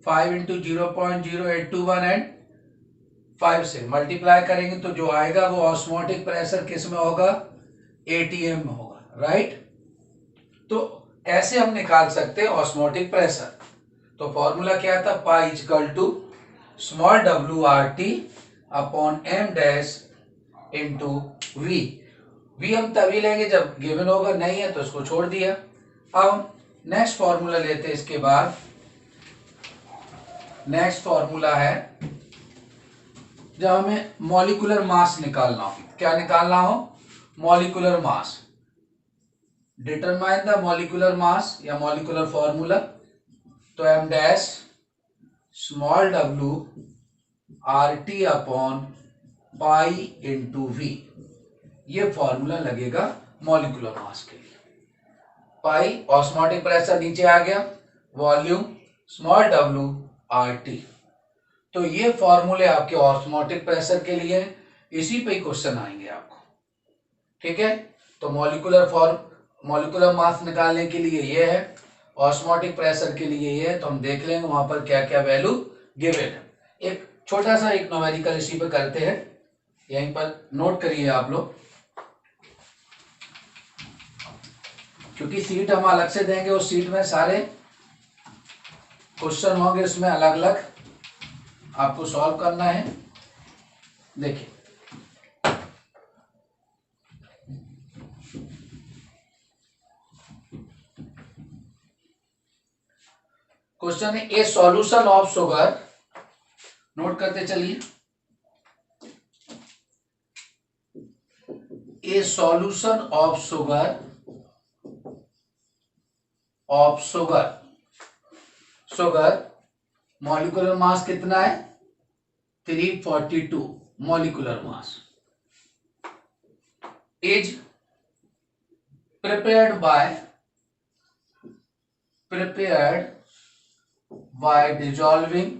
5 इंटू 0.0821 एंड 5 से मल्टीप्लाई करेंगे तो जो आएगा वो ऑस्मोटिक प्रेशर किस में होगा, ATM में होगा, राइट। तो ऐसे हम निकाल सकते हैं ऑस्मोटिक प्रेशर। तो फॉर्मूला क्या था, pi equal to small WRT upon m dash into V। V हम तभी लेंगे जब गिवन होगा, नहीं है तो इसको छोड़ दिया। अब नेक्स्ट फॉर्मूला लेते हैं, इसके बाद नेक्स्ट फॉर्मूला है जब हमें मॉलिक्यूलर मास निकालना हो। क्या निकालना हो, molecular mass. Determine the molecular mass या मॉलिक्यूलर फॉर्मूला, तो m dash small w RT upon pi into V, ये फॉर्मूला लगेगा मॉलिक्यूलर मास के लिए। पाई ऑस्मोटिक प्रेशर नीचे आ गया, वॉल्यूम स्मॉल w RT, तो ये फॉर्मूले आपके ऑस्मोटिक प्रेशर के लिए, इसी पे क्वेश्चन आएंगे आपको, ठीक है। तो मॉलिक्यूलर मास निकालने के लिए ये है, ऑस्मोटिक प्रेशर के लिए ये है, तो हम देख लेंगे वहां पर क्या क्या वैल्यू गिवन है। एक छोटा सा एक न्यूमेरिकल इसी पे करते हैं, यहीं पर नोट करिए आप लोग, क्योंकि सीट हम अलग से देंगे, उस सीट में सारे क्वेश्चन होंगे, उसमें अलग अलग आपको सॉल्व करना है। देखिए क्वेश्चन है, ए सॉल्यूशन ऑफ शुगर, नोट करते चलिए, ए सॉल्यूशन ऑफ शुगर मॉलिक्यूलर मास कितना है, 342 molecular mass, is prepared by dissolving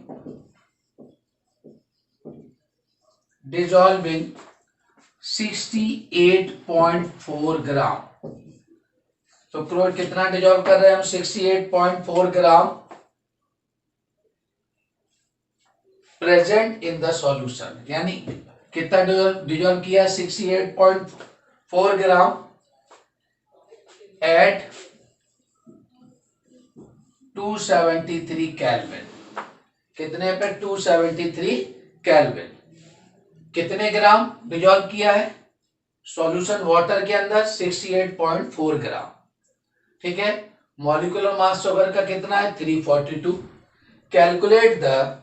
68.4 ग्राम। तो क्लोराइड कितना डिजॉल्व कर रहे हैं हम, 68.4 ग्राम प्रेजेंट इन द सॉल्यूशन, यानी कितना डिजॉल्व किया, 68.4 ग्राम एट 273 केल्विन। कितने पे, 273 केल्विन। कितने ग्राम डिजॉल्व किया है सॉल्यूशन वाटर के अंदर, 68.4 ग्राम, ठीक है। मॉलिक्यूलर मास शुगर का कितना है, 342। कैलकुलेट द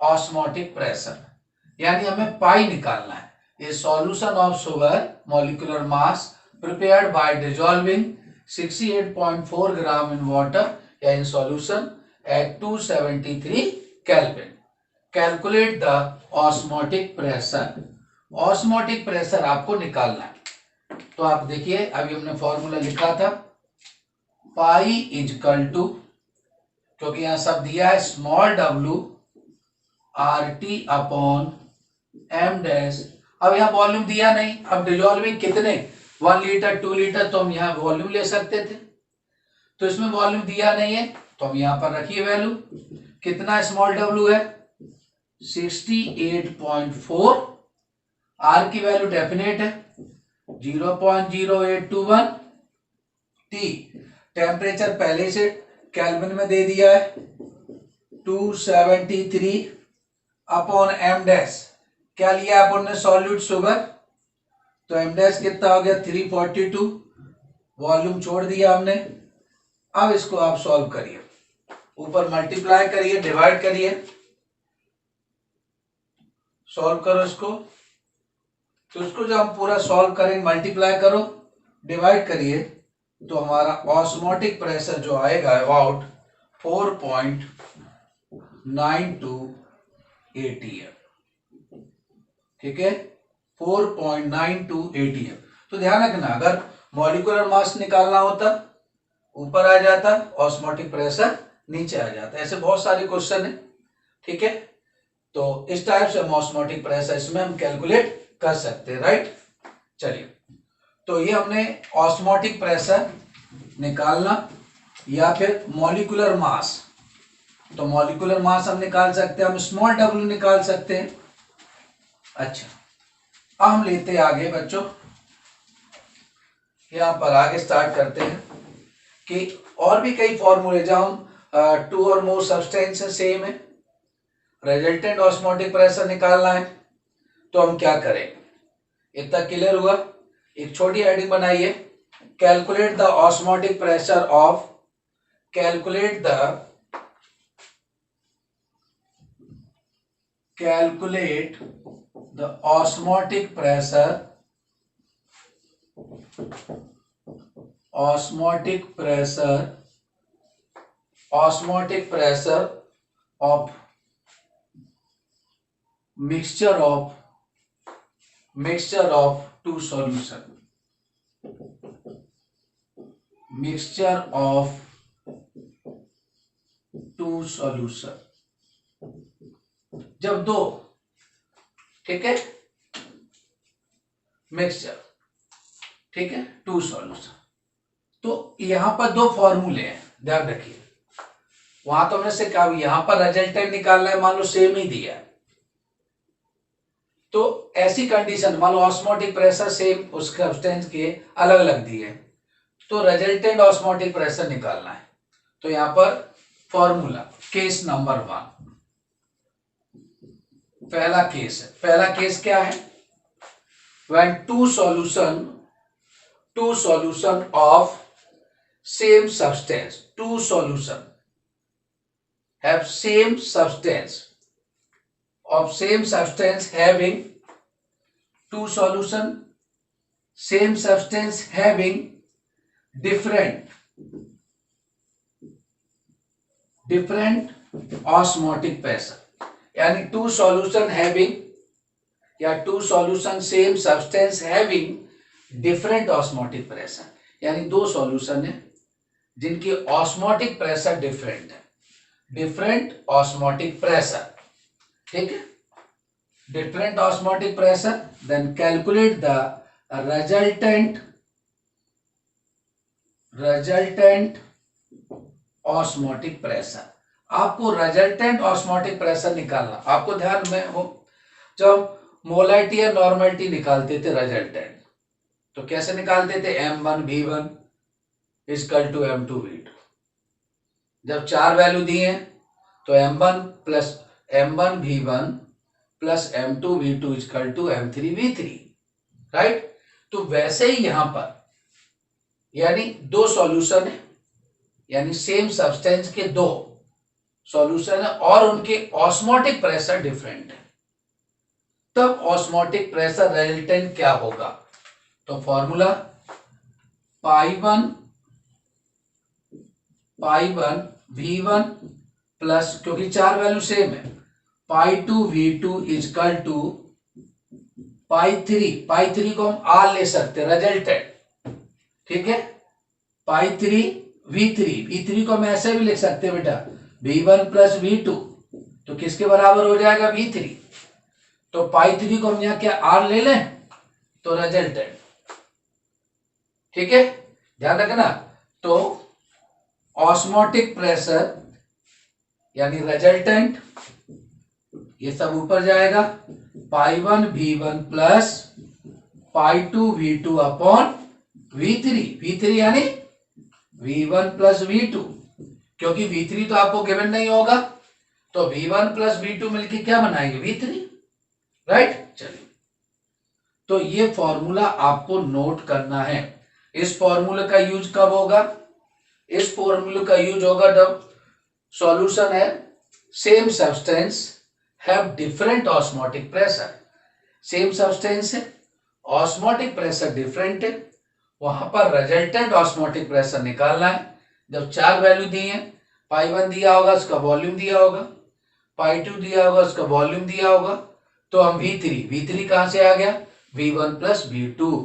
ऑस्मोटिक प्रेशर, यानी हमें पाई निकालना है। ये solution of sugar molecular mass prepared by dissolving 68.4 gram in water या in solution at 273 kelvin. Calculate the osmotic pressure. Osmotic pressure आपको निकालना है, तो आप देखिए अभी हमने फॉर्मूला लिखा था, पाई इजकल टू, क्योंकि यहां सब दिया है, small w RT upon m dash. अब यहां वॉल्यूम दिया नहीं, अब डिजॉल्विंग कितने, 1 लीटर 2 लीटर, तो हम यहां वॉल्यूम ले सकते थे, तो इसमें वॉल्यूम दिया नहीं है, तो हम यहां पर रखिए वैल्यू, कितना स्मॉल w है, 68.4, R की वैल्यू डेफिनेट है 0.0821 T, टेम्परेचर पहले से केल्विन में दे दिया है 273 अपॉन m डैश, क्या लिया अपन ने, सॉल्यूट शुगर, तो m डैश कितना हो गया 342, वॉल्यूम छोड़ दिया हमने अब इसको आप सॉल्व करिए, ऊपर मल्टीप्लाई करिए, डिवाइड करिए, सॉल्व करो इसको। तो इसको जब हम पूरा सॉल्व करेंगे, मल्टीप्लाई करो, डिवाइड करिए, तो हमारा ऑस्मोटिक प्रेशर जो आएगा अबाउट 4.92 ATM। ठीक है, 4.92 ATM। तो ध्यान रखना, अगर मॉलिक्यूलर मास निकालना होता ऊपर आ जाता, ऑस्मोटिक प्रेशर नीचे आ जाता। ऐसे बहुत सारे क्वेश्चन है। ठीक है, तो इस टाइप से ऑस्मोटिक प्रेशर इसमें हम कैलकुलेट कर सकते हैं, राइट। चलिए, तो ये हमने ऑस्मोटिक प्रेशर निकालना, या फिर मॉलिक्यूलर मास। तो मॉलिक्यूलर मास हम निकाल सकते हैं, हम स्मॉल w निकाल सकते हैं। अच्छा, अब हम लेते हैं आगे बच्चों, यहां पर आगे स्टार्ट करते हैं कि और भी कई फॉर्मूले जब हम 2 और मोर सब्सटेंस सेम है, रिजल्टेंट ऑस्मोटिक प्रेशर निकालना है, तो हम क्या करें। इतना क्लियर हुआ। एक छोटी हेडिंग बनाइए, calculate the osmotic pressure of, calculate the osmotic pressure, osmotic pressure of mixture of two solution, mixture of two solution। जब दो, ठीक है, मिक्सचर, ठीक है, टू सॉल्यूशन। तो यहां पर दो फॉर्मूले हैं, ध्यान रखिए। वहां तो हमने से कहा यहां पर रिजल्टेंट निकालना है, मान लो सेम ही दिया है, तो ऐसी कंडीशन, मान लो ऑस्मोटिक प्रेशर सेम उस सब्सटेंस के अलग अलग दिए, तो रिजल्टेंट ऑस्मोटिक प्रेशर निकालना है। तो यहां पर फॉर्मूला, केस नंबर 1, पहला केस है। पहला केस क्या है, when two solution of same substance, two solution have same substance having two solution, same substance having different osmotic pressure, यानी टू सॉल्यूशन हैविंग, या two solution same substance having different osmotic pressure, यानी दो solution है जिनकी osmotic pressure different है, different osmotic pressure. ठीक है, different osmotic pressure, then calculate the resultant osmotic pressure. आपको रिजल्टेंट ऑस्मोटिक प्रेशर निकालना, आपको ध्यान में हो, जब मोलारिटी या नॉर्मलिटी निकालते थे रिजल्टेंट, तो कैसे निकालते थे, M1V1 इक्वल टू M2V2। जब चार वैल्यू दिए हैं तो M1V1 plus M2V2 equal to M3V3, right. तो वैसे ही यहां पर, यानी दो सॉल्यूशन है, यानी सेम सब्सटेंस के दो सॉल्यूशन है और उनके ऑस्मोटिक प्रेशर डिफरेंट है, तब ऑस्मोटिक प्रेशर रिजल्टेंट क्या होगा। तो फॉर्मूला पाई1 V1 प्लस, क्योंकि चार वैल्यू सेम है, पाई2 V2 इक्वल टू पाई3 को हम आर ले सकते हैं, रिजल्टेंट, ठीक है, पाई3 V3 को हम ऐसे भी लिख सकते हैं बेटा, V1 प्लस V2, तो किसके बराबर हो जाएगा, V3। तो पाई3 को हम यहां क्या आर ले लें, तो रिजल्टेंट, ठीक है, ध्यान रखना। तो ऑस्मोटिक प्रेशर यानी रिजल्टेंट, ये सब ऊपर जाएगा, पाई1 V1 plus पाई2 V2 upon V3 यानी V1 प्लस V2, क्योंकि V3 तो आपको गिवन नहीं होगा, तो V1 प्लस V2 मिलकर क्या बनाएंगे, V3, राइट। चलिए, तो ये फॉर्मूला आपको नोट करना है। इस फॉर्मूले का यूज कब होगा, इस फॉर्मूले का यूज होगा जब सॉल्यूशन है same substance have different osmotic pressure. Same substance है, ऑस्मोटिक प्रेशर डिफरेंट है, वहां पर रिजल्टेंट ऑस्मोटिक प्रेशर निकालना है। जब 4 वैल्यू दी है, पाई 1 दिया होगा, उसका वॉल्यूम दिया होगा, पाई 2 दिया होगा, उसका वॉल्यूम दिया होगा, तो हम V3 कहां से आ गया, V1 प्लस V2।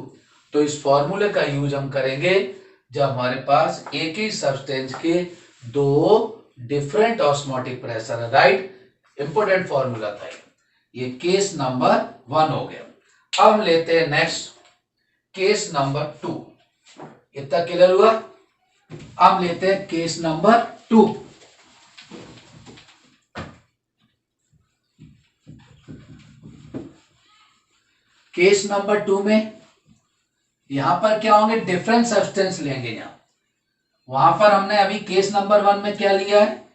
तो इस फॉर्मूले का यूज हम करेंगे जब हमारे पास एक ही सब्सटेंस के दो डिफरेंट ऑस्मोटिक प्रेशर है, राइट। इंपोर्टेंट फॉर्मूला था ये केस नंबर 1 हो गया। अब हम लेते हैं नेक्स्ट केस नंबर 2। इतना क्लियर हुआ। अब लेते हैं केस नंबर 2। केस नंबर 2 में यहां पर क्या होंगे, डिफरेंट सब्सटेंस लेंगे। यहां वहां पर हमने अभी केस नंबर 1 में क्या लिया है,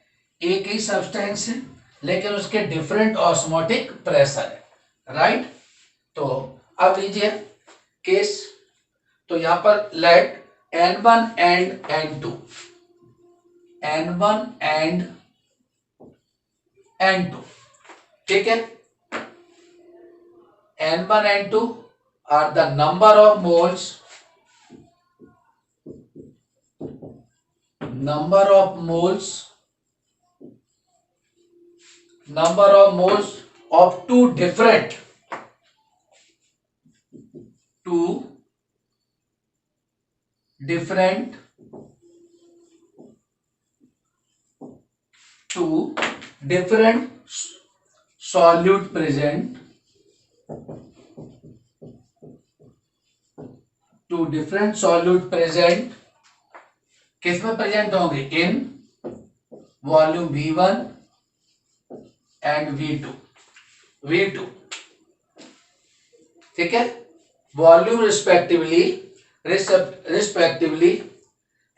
एक ही सब्सटेंस है लेकिन उसके डिफरेंट ऑस्मोटिक प्रेशर है, राइट। तो अब लीजिए केस, तो यहां पर late N1 and N2, N1 and N2, ठीक है। N1 and 2 are the number of moles of two different solute present, two different solute present, किसमें प्रेजेंट होंगे, in volume V1 and V2, ठीक है। Volume respectively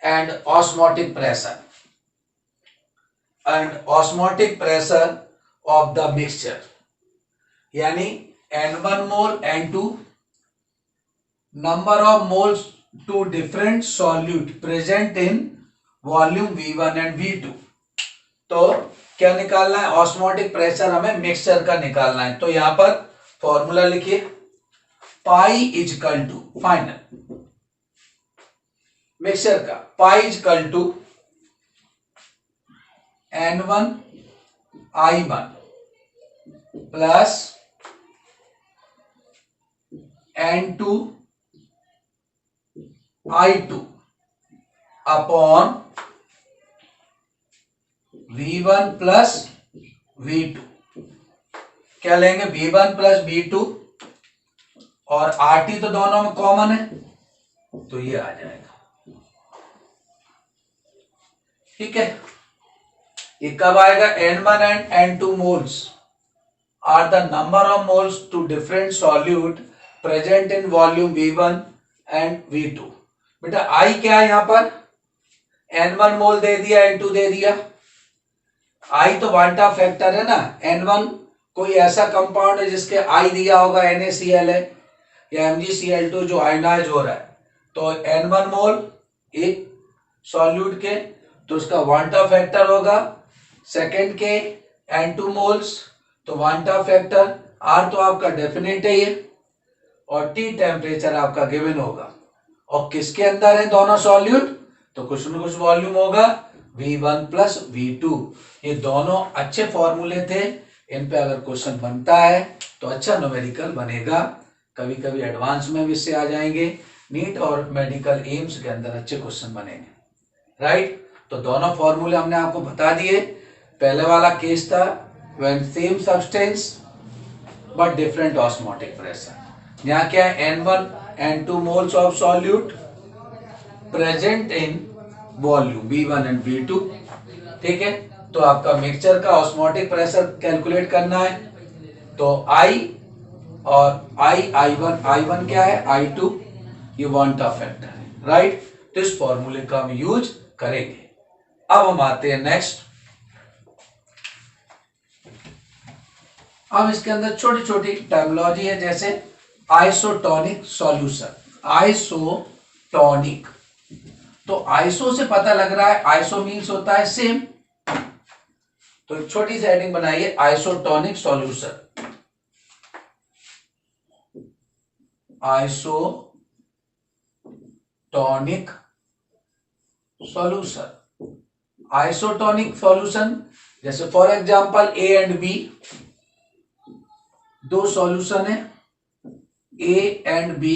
and osmotic pressure of the mixture, यानी N1 mole N2 number of moles two different solute present in volume V1 and V2। तो क्या निकालना है, osmotic pressure हमें mixture का निकालना है। तो यहां पर फॉर्मूला लिखिए, pi equal to final mixture का, pi equal to N1 I1 plus N2 I2 upon V1 plus V2। क्या लेंगे, V1 प्लस V2 और RT तो दोनों में कॉमन है, तो ये आ जाएगा, ठीक है। ये कब आएगा, N1 and N2 moles are the number of moles two different solute present in volume V1 and V2। बेटा I क्या है, यहां पर N1 मोल दे दिया, N2 दे दिया। I तो वांटा फैक्टर है ना, N1 कोई ऐसा कंपाउंड है जिसके I दिया होगा, NaCl है या MgCl2 जो आयनाइज हो रहा है, तो N1 मोल एक सॉल्यूट के, तो उसका वांटा फैक्टर होगा। सेकेंड के N2 मोल्स, तो वांटा फैक्टर R तो आपका डेफिनेट है ये, और T टेम्परेचर आपका गिवन होगा। और किसके अंदर है दोनों सॉल्यूट, तो कुछ न कुछ वॉल्यूम होगा, V1 प्लस V2। ये दोनों अच्छे फॉर्मूले थे, इन पे अगर क्वेश्चन बनता है तो अच्छा न्यूमेरिकल बनेगा। कभी कभी एडवांस में भी इससे आ जाएंगे, नीट और मेडिकल एम्स के अंदर अच्छे क्वेश्चन बनेंगे, राइट। तो दोनों फॉर्मूले हमने आपको बता दिए। पहले वाला केस था when same substance but different osmotic pressure. यहाँ क्या है, N1 N2 moles of solute present in volume V1 and V2, ठीक है। तो आपका मिक्सचर का ऑस्मोटिक प्रेशर कैलकुलेट करना है, तो I और I1 क्या है, I2 ये वांटा फैक्टर है, राइट। तो इस फॉर्मूले का हम यूज करेंगे। अब हम आते हैं नेक्स्ट। अब इसके अंदर छोटी छोटी टर्मिनोलॉजी है, जैसे आइसोटोनिक सॉल्यूशन, आइसोटोनिक तो आइसो से पता लग रहा है, आइसो मीन्स होता है सेम। तो एक छोटी सी हेडिंग बनाइए, isotonic solution. Isotonic solution. Isotonic solution जैसे for example A and B, दो सॉल्यूशन है, ए एंड बी,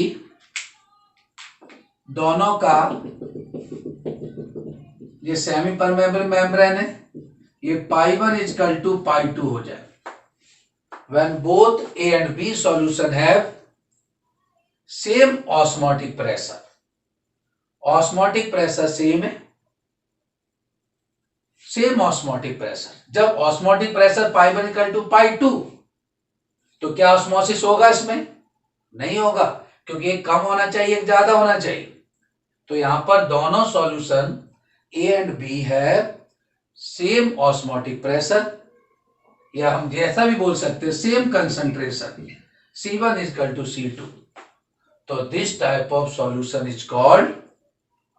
दोनों का ये सेमी परमेबल मेम्ब्रेन है, ये पाई 1 इजकल टू पाई 2 हो जाए when both A and B solution have same osmotic pressure। osmotic pressure same है, सेम ऑस्मोटिक प्रेशर। जब osmotic pressure pi 1 equal to pi 2, तो क्या ऑस्मोसिस होगा इसमें? नहीं होगा, क्योंकि एक कम होना चाहिए, एक ज्यादा होना चाहिए। तो यहां पर दोनों सॉल्यूशन ए एंड बी है सेम ऑस्मोटिक प्रेशर, या हम जैसा भी बोल सकते हैं same concentration, C1 is equal to C2। तो this type of solution is called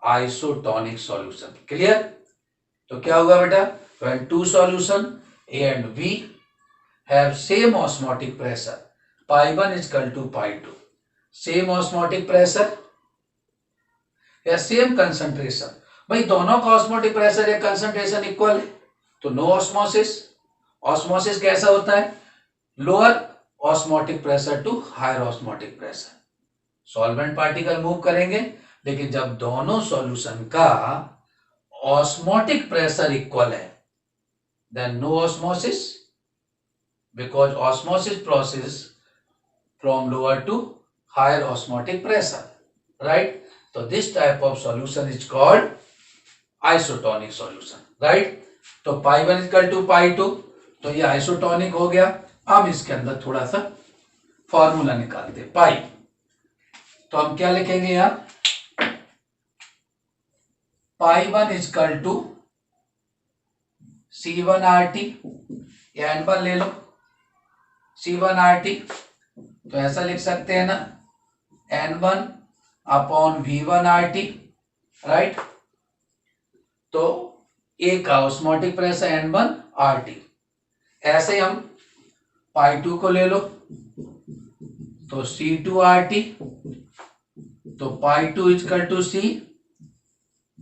isotonic solution. Clear? तो क्या हुआ बेटा, when two solution A and B have same osmotic pressure, pi 1 is equal to pi 2, same osmotic pressure या same concentration. भाई दोनों का osmotic pressure या concentration equal है, तो नो ऑस्मोसिस। ऑस्मोसिस कैसा होता है? Lower osmotic pressure to higher osmotic pressure, solvent particle move करेंगे। लेकिन जब दोनों सॉल्यूशन का ऑस्मोटिक प्रेशर इक्वल है, then no osmosis, because osmosis process from lower to higher osmotic pressure, right? तो this type of solution is called isotonic solution, right? तो pi 1 equal to pi 2, तो ये आइसोटोनिक हो गया। हम इसके अंदर थोड़ा सा फॉर्मूला निकालते हैं, पाई। तो हम क्या लिखेंगे यहां, पाई 1 इजकल टू C1 RT, या N1 ले लो, C1 RT। तो ऐसा लिख सकते हैं ना, N1 upon V1 RT, right? तो ए का ऑस्मोटिक प्रेशर N1 RT। ऐसे हम पाई 2 को ले लो, तो C2 RT, तो पाई 2 इजकल टू C,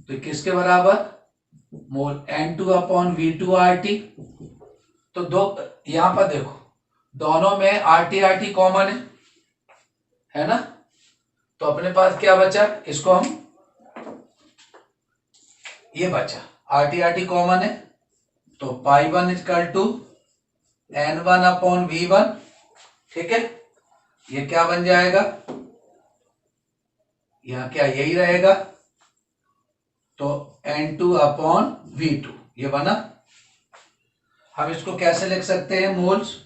तो किसके बराबर, मोल N2 अपॉन V2 RT। तो दो यहां पर देखो, दोनों में RT RT कॉमन है ना? तो अपने पास क्या बचा, इसको हम, ये बचा RT RT कॉमन है, तो pi 1 is equal to N1 upon V1, ठीक है? ये क्या बन जाएगा, यहां क्या यही रहेगा, तो N2 अपॉन V2 ये बना। हम इसको कैसे लिख सकते हैं, moles,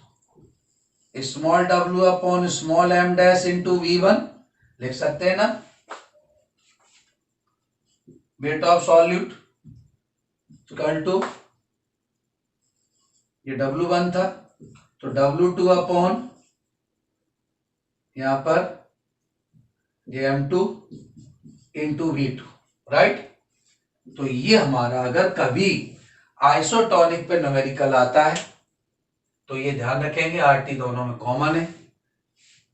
small w upon small m dash into V1 लिख सकते हैं ना, weight of solute equal to, ये W1 था, तो W2 अपॉन यहां पर ये M2 इंटू V2, राइट? तो ये हमारा अगर कभी आइसोटोनिक पे न्यूमेरिकल आता है तो ये ध्यान रखेंगे RT दोनों में कॉमन है,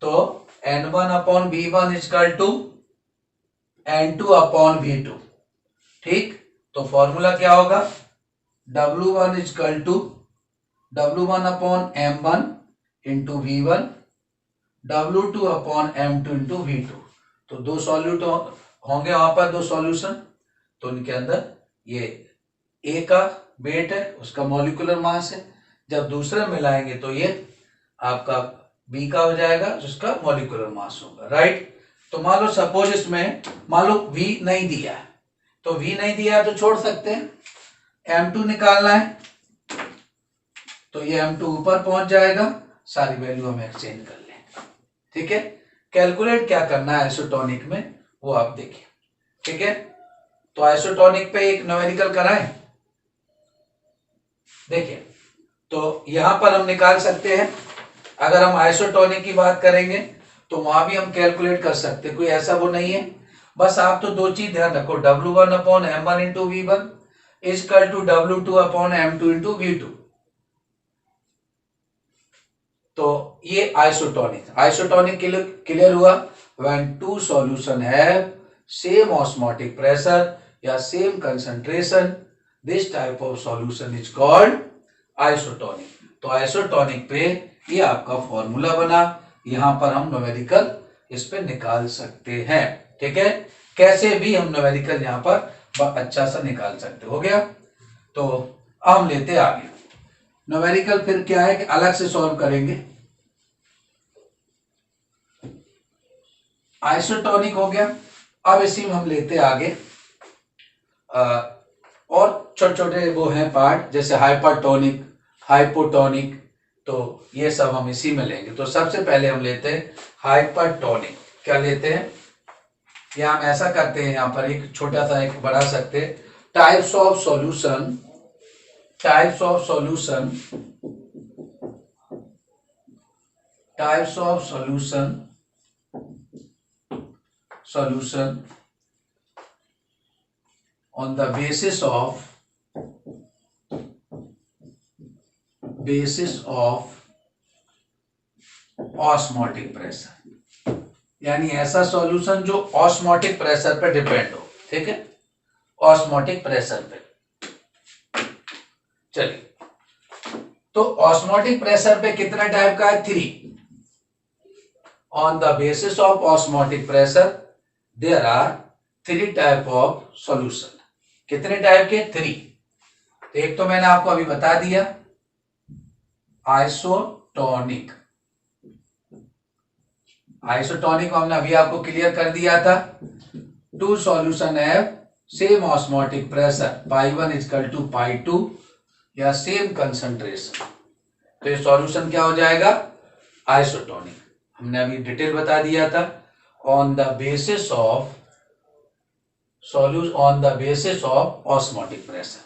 तो N1 upon V1 is equal to N2 upon V2, ठीक? तो फॉर्मूला क्या होगा, W1 is equal to W1 upon M1 into V1, W2 upon M2 into V2। तो दो सॉल्यूट होंगे वहां पर, दो सॉल्यूशन, तो उनके अंदर ये ए का वेट है, उसका मॉलिक्यूलर मास है, जब दूसरे मिलाएंगे तो ये आपका बी का हो जाएगा, जिसका मॉलिक्यूलर मास होगा, राइट? तो मान लो सपोज इसमें मान लो V नहीं दिया है, तो V नहीं दिया है तो छोड़ सकते हैं, M2 निकालना है, तो ये M2 ऊपर पहुंच जाएगा, सारी वैल्यू हम एक्सचेंज कर लें, ठीक है? कैलकुलेट क्या करना है आइसोटोनिक में वो आप देखिए, ठीक है? तो आइसोटोनिक पे एक न्यूमेरिकल कराएं, देखिए। तो यहां पर हम निकाल सकते हैं, अगर हम आइसोटोनिक की बात करेंगे तो वहां भी हम कैलकुलेट कर सकते हैं, कोई ऐसा वो नहीं है। बस आप तो दो चीज ध्यान रखो, W1 upon M1 into V1 is equal to W2 upon M2 into V2। तो ये आइसोटोनिक क्लियर हुआ। When two solution have same osmotic pressure या same concentration, this type of solution is called isotonic. तो isotonic पे ये आपका formula बना, यहां पर हम न्यूमेरिकल इस पे निकाल सकते हैं। ठीक है, कैसे भी हम न्यूमेरिकल यहां पर अच्छा सा निकाल सकते। हो गया, तो हम लेते आगे न्यूमेरिकल। फिर क्या है कि अलग से सॉल्व करेंगे। आइसोटोनिक हो गया, अब इसी में हम लेते आगे और छोटे छोटे वो हैं पार्ट, जैसे हाइपरटोनिक, हाइपोटोनिक, तो ये सब हम इसी में लेंगे। तो सबसे पहले हम लेते हैं हाइपरटोनिक। क्या लेते हैं, या हम ऐसा करते हैं, यहां पर एक छोटा सा एक बढ़ा सकते हैं, types of solution, types of solution, types of solution, solution on the basis of osmotic pressure, यानी ऐसा सॉल्यूशन जो ऑस्मोटिक प्रेशर पे डिपेंड हो। ठीक है, ऑस्मोटिक प्रेशर पे। चलिए, तो ऑस्मोटिक प्रेशर पे कितना टाइप का है, 3। On the basis of osmotic pressure there are 3 type of solution. कितने टाइप के, 3। तो एक तो मैंने आपको अभी बता दिया, आइसोटोनिक। आइसोटोनिक हमने अभी आपको क्लियर कर दिया था। Two solution have same osmotic pressure, π1 equal to π2 या सेम कंसंट्रेशन, तो ये सॉल्यूशन क्या हो जाएगा, आइसोटोनिक। हमने अभी डिटेल बता दिया था। On the basis of on the basis of osmotic pressure,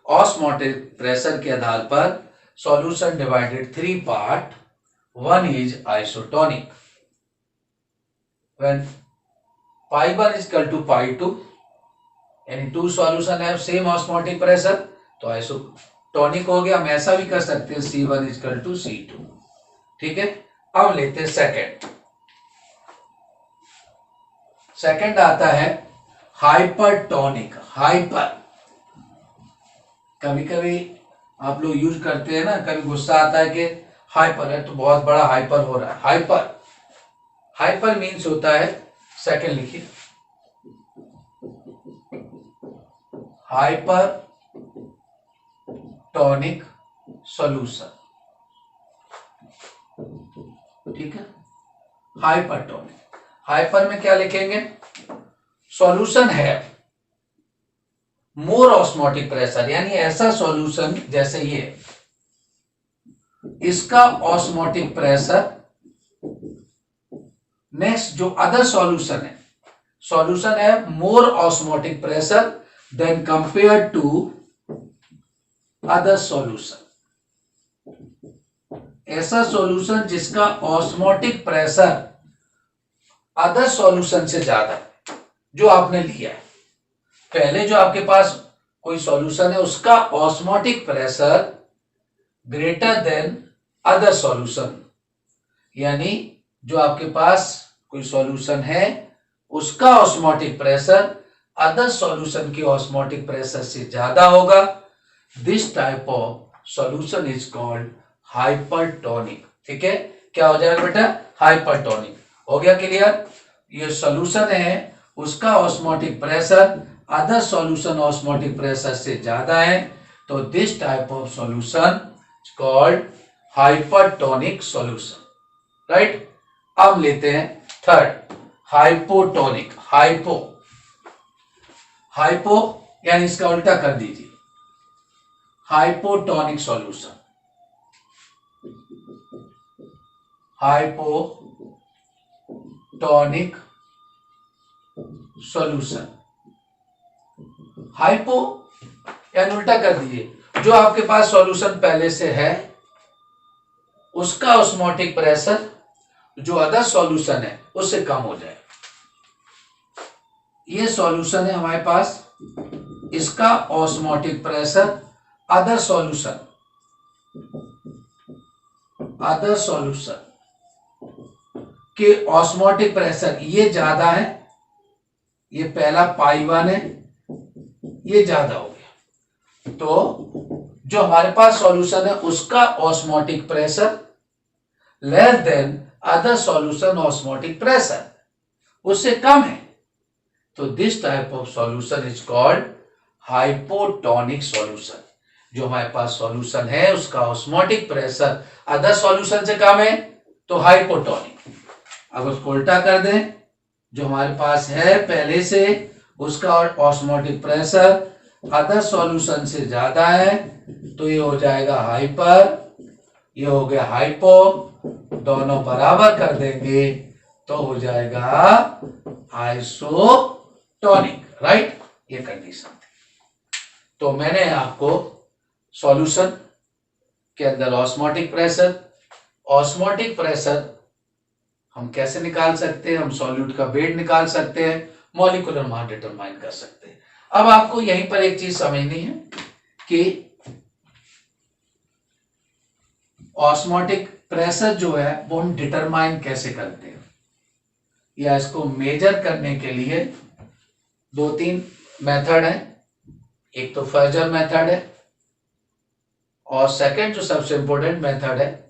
osmotic pressure के आधार पर solution divided 3 part, 1 is isotonic. When π1 is equal to π2 यानी टू सॉल्यूशन है सेम ऑस्मोटिक प्रेशर, तो आइसोटोनिक हो गया। हम ऐसा भी कर सकते हैं C1 is equal to C2। ठीक है, अब लेते हैं सेकंड। सेकंड आता है हाइपरटोनिक। हाइपर, कभी कभी आप लोग यूज करते हैं ना, कभी गुस्सा आता है कि हाइपर है तो बहुत बड़ा हाइपर हो रहा है। हाइपर, हाइपर मीन्स होता है, सेकंड लिखिए, हाइपर टॉनिक सॉल्यूशन। ठीक है, हाइपरटोनिक। हाइपर में क्या लिखेंगे, सॉल्यूशन है मोर ऑस्मोटिक प्रेशर, यानी ऐसा सॉल्यूशन जैसे ये, इसका ऑस्मोटिक प्रेशर नेक्स्ट जो अदर सॉल्यूशन है, सॉल्यूशन है more osmotic pressure then compare to other solution. ऐसा सॉल्यूशन जिसका ऑस्मोटिक प्रेशर अदर सॉल्यूशन से ज्यादा है, जो आपने लिया है। पहले जो आपके पास कोई सॉल्यूशन है उसका osmotic pressure greater than other solution, यानी जो आपके पास कोई सॉल्यूशन है उसका ऑस्मोटिक प्रेशर अदर सॉल्यूशन की ऑस्मोटिक प्रेशर से ज्यादा होगा। This type of solution is called hypertonic. ठीक है, क्या हो जाएगा बेटा, हाइपरटोनिक। हो गया क्लियर, ये सॉल्यूशन है उसका osmotic pressure other solution osmotic pressure से ज्यादा है, तो this type of solution is called hypertonic solution. Right, अब लेते हैं थर्ड, हाइपोटोनिक। हाइपो, हाइपो यानी इसका उल्टा कर दीजिए, hypotonic solution. Hypotonic solution, hypo यानी उल्टा कर दीजिए, जो आपके पास सॉल्यूशन पहले से है उसका ऑस्मोटिक प्रेशर जो अदर सॉल्यूशन है उससे कम हो जाए। ये सॉल्यूशन है हमारे पास, इसका ऑस्मोटिक प्रेशर, अदर सॉल्यूशन के ऑस्मोटिक प्रेशर ये ज्यादा है, ये पहला पाई 1 है, ये ज्यादा हो गया। तो जो हमारे पास सॉल्यूशन है उसका osmotic pressure less than other solution osmotic pressure, उससे कम है, तो this type of solution is called hypotonic solution. जो हमारे पास सॉल्यूशन है उसका ऑस्मोटिक प्रेशर अदर सॉल्यूशन से कम है तो हाइपोटोनिक। अब उसको उल्टा कर दें, जो हमारे पास है पहले से उसका ऑस्मोटिक प्रेशर अदर सॉल्यूशन से ज्यादा है तो ये हो जाएगा हाइपर, ये हो गया हाइपो, दोनों बराबर कर देंगे तो हो जाएगा आइसोटोनिक, राइट। ये कंडीशन थी। तो मैंने आपको सॉल्यूशन के अंदर ऑस्मोटिक प्रेशर हम कैसे निकाल सकते हैं, हम सॉल्यूट का वेट निकाल सकते हैं, मॉलिक्यूलर मास डिटरमाइन कर सकते हैं। अब आपको यहीं पर एक चीज समझनी है कि ऑस्मोटिक प्रेशर जो है वो हम डिटरमाइन कैसे करते हैं, या इसको मेजर करने के लिए 2-3 मेथड है। एक तो फर्जर मेथड है, और सेकंड जो सबसे इंपॉर्टेंट मेथड है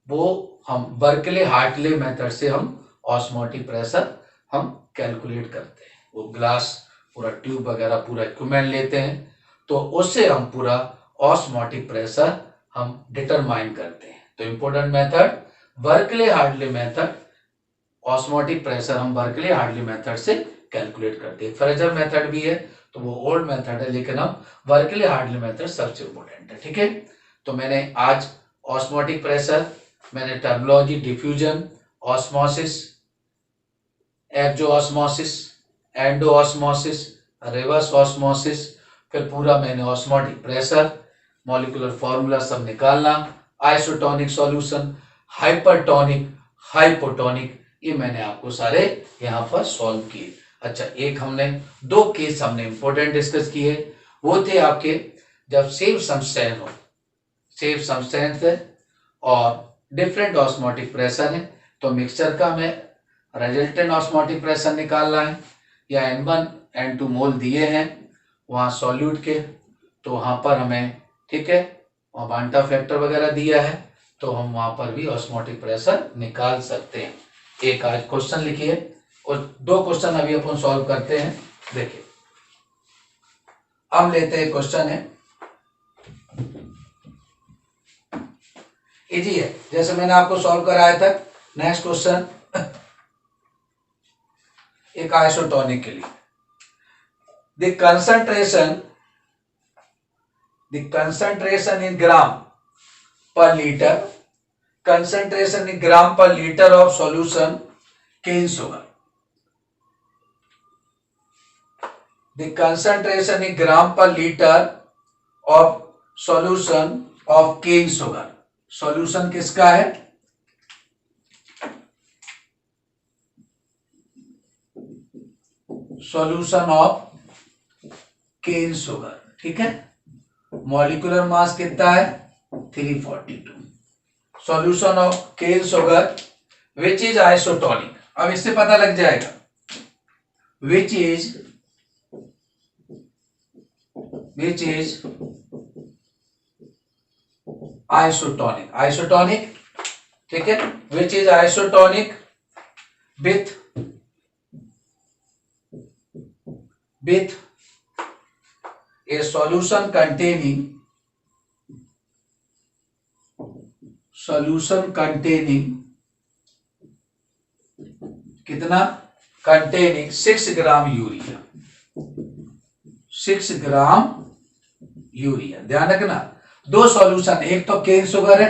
वो हम बर्कले हार्टले मेथड से हम ऑस्मोटिक प्रेशर हम कैलकुलेट करते हैं। वो ग्लास पूरा ट्यूब वगैरह पूरा इक्विपमेंट लेते हैं, तो उससे हम पूरा ऑस्मोटिक प्रेशर हम डिटरमाइन करते हैं। तो important method Berkeley Hartley method, osmotic pressure हम बर्कले हार्टले मेथड से कैलकुलेट करते हैं। फ्रेजर मेथड भी है तो वो ओल्ड मेथड है, लेकिन हम बर्कले हार्टले मेथड सबसे इंपॉर्टेंट है, ठीक है। तो मैंने आज ऑस्मोटिक प्रेशर, मैंने terminology diffusion, osmosis, exo osmosis, endo osmosis, reverse osmosis, फिर पूरा मैंने ऑस्मोटिक प्रेशर, मॉलिक्यूलर फॉर्मूला सब निकालना, आइसोटोनिक सॉल्यूशन, हाइपरटोनिक, हाइपोटोनिक, ये मैंने आपको सारे यहाँ पर सॉल्व किए। अच्छा, एक हमने 2 केस हमने इंपॉर्टेंट डिस्कस किए, वो थे आपके जब सेम सब्सटेंस है और डिफरेंट ऑस्मोटिक प्रेशर है, तो मिक्सचर का हमें रिजल्टेंट ऑस्मोटिक प्रेशर निकालना है, या N1 N2 मोल दिए हैं वहाँ सॉल्यूट के, तो वहाँ पर हमें, ठीक है, वहाँ बांटा फैक्टर वगैरह दिया है, तो हम वहाँ पर भी ऑस्मोटिक प्रेशर निकाल सकते हैं। एक आज क्वेश्चन लिखिए और 2 क्वेश्चन अभी अपन सॉल्व करते हैं। देखिए, अब लेते हैं क्वेश्चन है, इजी है, जैसे मैंने आपको सॉल्व कराया था। नेक्स्ट क्वेश्चन एक आइसोटोनिक के लिए, the concentration in gram per liter of solution cane sugar. The concentration in gram per liter of solution of cane sugar. Solution किसका है? सॉल्यूशन ऑफ केन शुगर, ठीक है। मॉलिक्यूलर मास कितना है? 342। Solution of cane sugar which is isotonic. अब इससे पता लग जाएगा विच इज आइसोटोनिक, ठीक है, विच is isotonic with a solution containing कितना? containing 6 gram urea, 6 gram urea. ध्यान रखना, 2 सॉल्यूशन, एक तो केन शुगर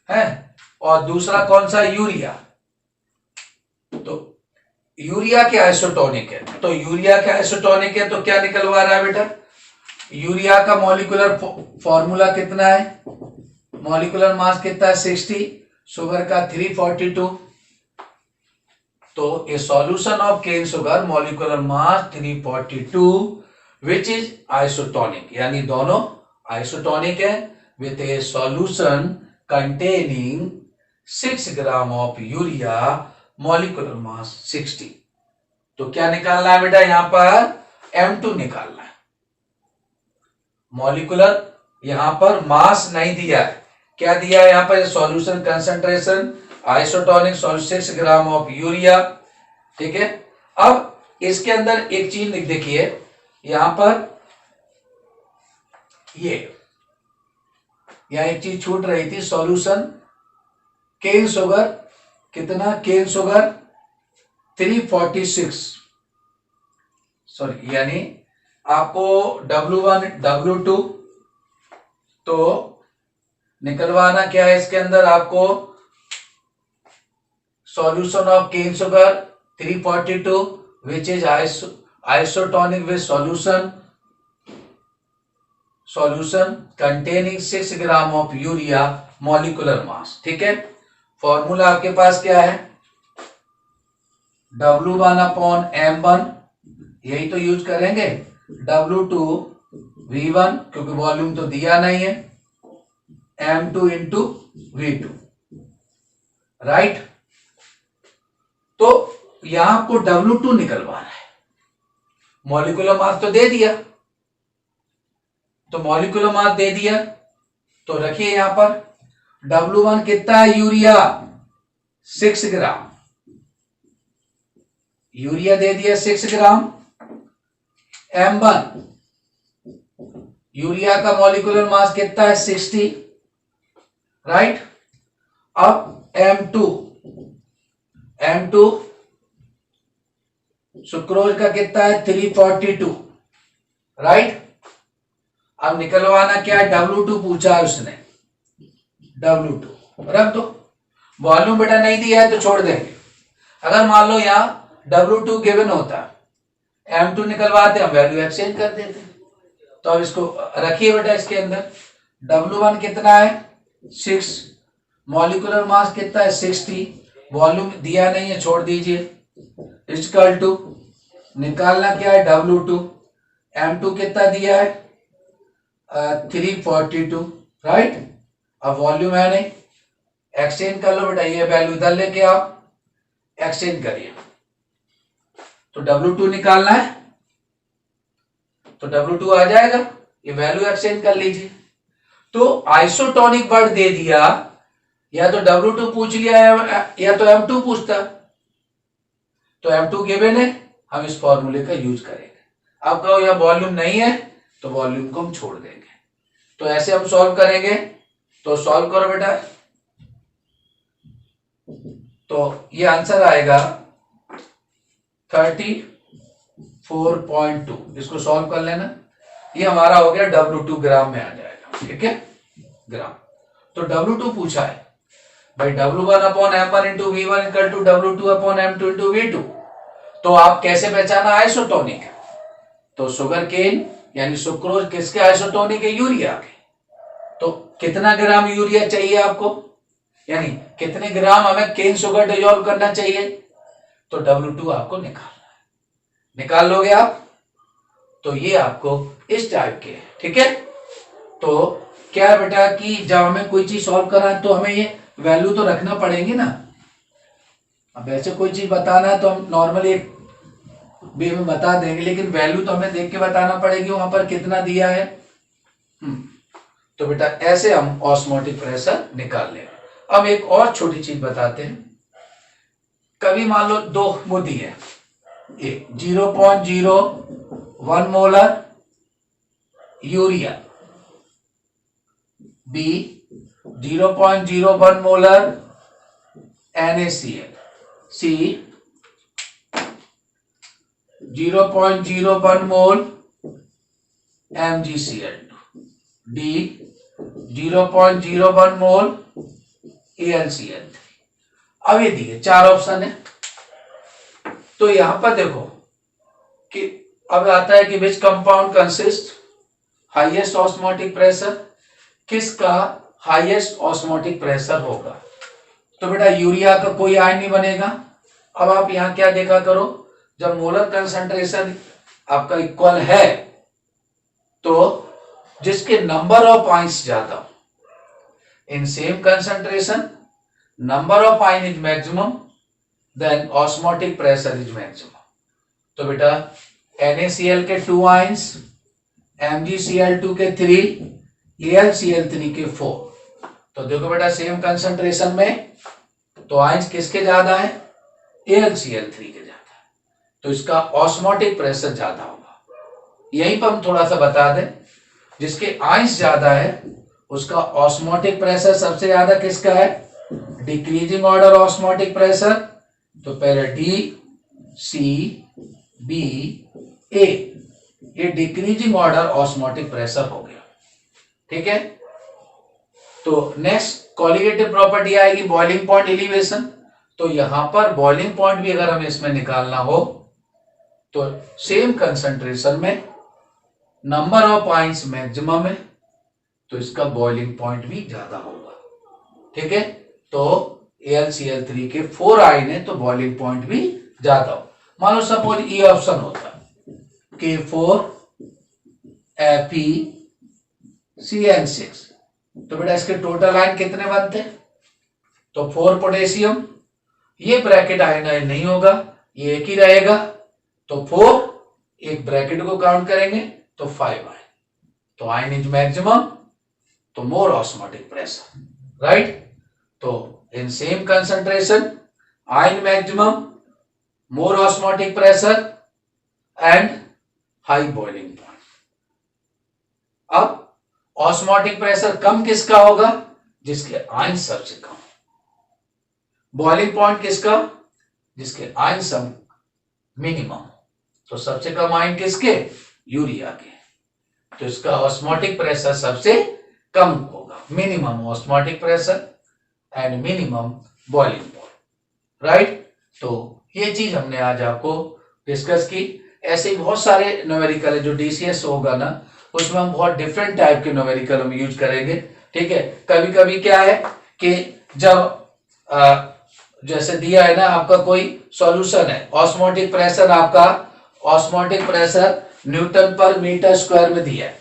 है और दूसरा कौन सा? यूरिया। तो यूरिया के आइसोटोनिक है, तो यूरिया के आइसोटोनिक है तो क्या निकलवा रहा है बेटा? यूरिया का मॉलिक्यूलर फॉर्मूला कितना है? मॉलिक्यूलर मास कितना है? 60, शुगर का 342, तो a solution of cane sugar molecular mass 342 which is isotonic, यानी दोनों आइसोटोनिक है, with a solution containing 6 gram of urea molecular mass 60। तो क्या निकालना है बेटा, यहां पर M2 निकालना है। मॉलिक्यूलर यहां पर मास नहीं दिया है, क्या दिया है यहां पर, solution concentration isotonic 6 gram of urea. ठीक है, अब इसके अंदर एक चीज देखिए, यहां पर यहां एक चीज छूट रही थी, सॉल्यूशन केन शुगर, कितना केन शुगर 346, सॉरी यानी आपको W1 W2 तो निकलवाना क्या है, इसके अंदर आपको solution of cane sugar 342 which is isotonic with solution containing 6 gram of urea molecular mass. ठीक है, फॉर्मूला आपके पास क्या है, W1 अपॉन M1, यही तो यूज करेंगे, W2 V1 क्योंकि वॉल्यूम तो दिया नहीं है, M2 इंटू V2, राइट। तो यहां आपको W2 निकलवाना है, मॉलिक्यूलर मास तो दे दिया, तो मॉलिक्यूलर मास दे दिया, तो रखिए यहां पर W1 कितना है, यूरिया 6 ग्राम, यूरिया दे दिया 6 ग्राम, M1 यूरिया का मॉलिक्यूलर मास कितना है 60, राइट। अब M2 सुक्रोज का कितना है 342, राइट। अब निकलवाना क्या है, W2 पूछा है उसने, W2 रख दो, वॉल्यूम बेटा नहीं दिया है तो छोड़ देंगे। अगर मान लो यहां W2 गिवन होता, M2 निकलवाते हम वैल्यू एक्सचेंज कर देते, तो अब इसको रखिए बेटा, इसके अंदर W1 कितना है 6, मॉलिक्यूलर मास कितना है 60, वॉल्यूम दिया नहीं है छोड़ दीजिए, इक्वल टू निकालना क्या है W2, M2 कितना दिया है 342, राइट। अब वॉल्यूम है नहीं, एक्सचेंज कर लो बेटा, ये वैल्यू इधर लेके आप एक्सचेंज करिए, तो W2 निकालना है, तो W2 आ जाएगा, ये वैल्यू एक्सचेंज कर लीजिए। तो आइसोटोनिक वर्ड दे दिया, या तो W2 पूछ लिया या तो M2 पूछता, तो M2 गिवन है, हम इस फॉर्मूले का यूज करेंगे। अब कहो यह वॉल्यूम नहीं है तो वॉल्यूम को हम छोड़ देंगे, तो ऐसे हम सॉल्व करेंगे, तो सॉल्व करो बेटा, तो ये आंसर आएगा 34.2, इसको सॉल्व कर लेना, ये हमारा हो गया W2 ग्राम में आ जाएगा, ठीक है ग्राम। तो W2 पूछा है भाई, W1 upon M1 into V1 equal to W2 upon M2 into V2, तो आप कैसे पहचाना आइसोटोनिक है, तो शुगर केन यानी सुक्रोज किसके आइसोटोनिक है, यूरिया के, तो कितना ग्राम यूरिया चाहिए आपको, यानी कितने ग्राम हमें केन शुगर डिजोल्व करना चाहिए, तो W2 आपको निकालना है, निकाल लोगे आप, तो ये आपको इस टाइप के, ठीक है। तो क्या बेटा कि जब हमें कोई चीज सॉल्व करना है तो हमें ये वैल्यू तो रखना पड़ेगी ना, अब ऐसे कोई चीज बताना है तो हम नॉर्मली एक भी में बता देंगे, लेकिन वैल्यू तो हमें देख के बताना पड़ेगी वहां पर कितना दिया है। तो बेटा ऐसे हम ऑस्मोटिक प्रेशर निकाल लेंगे। अब एक और छोटी चीज बताते हैं, कभी मान लो दो मुद्दी है, एक 0.01 molar urea, B 0.01 molar NaCl, C 0.01 mole MgCl2, D 0.01 mole AlCl3। अब ये दिए चार ऑप्शन है, तो यहां पर देखो कि अब आता है कि which compound consist highest osmotic pressure, किसका हाईएस्ट ऑस्मोटिक प्रेशर होगा, तो बेटा यूरिया का कोई आयन नहीं बनेगा, अब आप यहां क्या देखा करो, जब मोलर कंसंट्रेशन आपका इक्वल है तो जिसके नंबर ऑफ आयंस ज्यादा हो, in same concentration number of ion is maximum then osmotic pressure is maximum. तो बेटा NaCl के 2 आयंस, MgCl2 के 3, AlCl3 के 4। तो देखो बेटा सेम कंसंट्रेशन में तो आयंस किसके ज्यादा है, AlCl3 के ज्यादा है, तो इसका ऑस्मोटिक प्रेशर ज्यादा होगा। यहीं पर हम थोड़ा सा बता दें, जिसके आयंस ज्यादा है उसका ऑस्मोटिक प्रेशर सबसे ज्यादा किसका है, डिक्रीजिंग ऑर्डर ऑस्मोटिक प्रेशर। तो पहले DCBA, ये डिक्रीजिंग ऑर्डर ऑस्मोटिक प्रेशर हो गया। ठीक है, तो नेक्स्ट कोलिगेटिव प्रॉपर्टी आएगी बॉइलिंग पॉइंट एलिवेशन। तो यहां पर बॉइलिंग पॉइंट भी अगर हमें इसमें निकालना हो तो सेम कंसंट्रेशन में नंबर ऑफ आयंस मैक्सिमम है, तो इसका बॉइलिंग पॉइंट भी ज्यादा होगा। ठीक है, तो AlCl3 के 4 आयन है तो बॉइलिंग पॉइंट भी ज्यादा हो। मान लो सपोज ये ऑप्शन होता K4FeCN6, तो बेटा इसके टोटल आयन कितने बनते, तो 4 पोटेशियम, ये ब्रैकेट आयन नहीं होगा, ये एक ही रहेगा, तो 4 एक ब्रैकेट को काउंट करेंगे तो 5 आयन, तो आयन इज मैक्सिमम, तो मोर ऑस्मोटिक प्रेशर, राइट। तो इन same concentration ion maximum, more osmotic pressure and high boiling point. अब ऑस्मोटिक प्रेशर कम किसका होगा, जिसके आयन सबसे कम, बॉइलिंग पॉइंट किसका, जिसके आयन सब मिनिमम। तो सबसे कम आयन किसके, यूरिया के, तो इसका ऑस्मोटिक प्रेशर सबसे कम होगा, minimum osmotic pressure and minimum boiling point, right. तो ये चीज हमने आज आपको डिस्कस की। ऐसे ही बहुत सारे न्यूमेरिकल है जो DCS होगा ना, उसमें हम बहुत डिफरेंट टाइप के न्यूमेरिकल हम यूज करेंगे। ठीक है, कभी कभी क्या है कि जब जैसे दिया है ना आपका कोई सॉल्यूशन है, ऑस्मोटिक प्रेशर आपका, ऑस्मोटिक प्रेशर न्यूटन पर मीटर स्क्वायर में दिया है,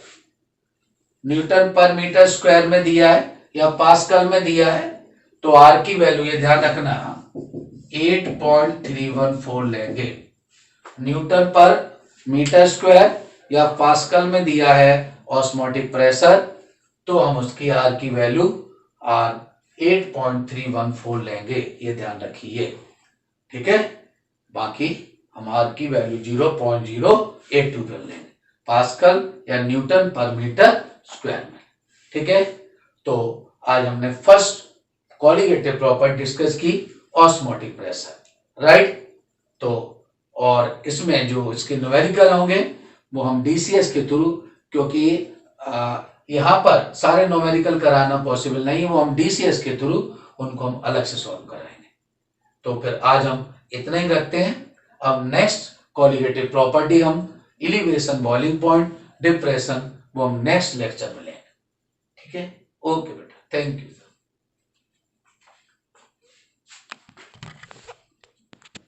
न्यूटन पर मीटर स्क्वायर में दिया है या पास्कल में दिया है, तो आर की वैल्यू ये ध्यान रखना 8.314 लेंगे। न्यूटन पर मीटर स्क्वायर या पास्कल में दिया है ऑस्मोटिक प्रेशर, तो हम उसकी आर की वैल्यू आर 8.314 लेंगे, ये ध्यान रखिए। ठीक है, बाकी हम आर की वैल्यू 0.082 कर लेंगे पास्कल या न्यूटन पर मीटर स्क्वायर में। ठीक है, तो आज हमने फर्स्ट कोलिगेटिव प्रॉपर्टी डिस्कस की, ऑस्मोटिक प्रेशर, राइट। तो और इसमें जो इसके न्यूमेरिकल होंगे वो हम DCS के थ्रू, क्योंकि यहाँ पर सारे न्यूमेरिकल कराना पॉसिबल नहीं है, वो हम DCS के थ्रू उनको हम अलग से सॉल्व कराएंगे। तो फिर आज हम इतना ही रखते हैं। अब नेक्स्ट कोलिगेटिव प्रॉपर्टी हम एलिवेशन, बॉइलिंग पॉइंट, डिप्रेशन, वो हम नेक्स्ट लेक्चर में लेंगे। ठीक है, ओके बेटा, थैंक यू।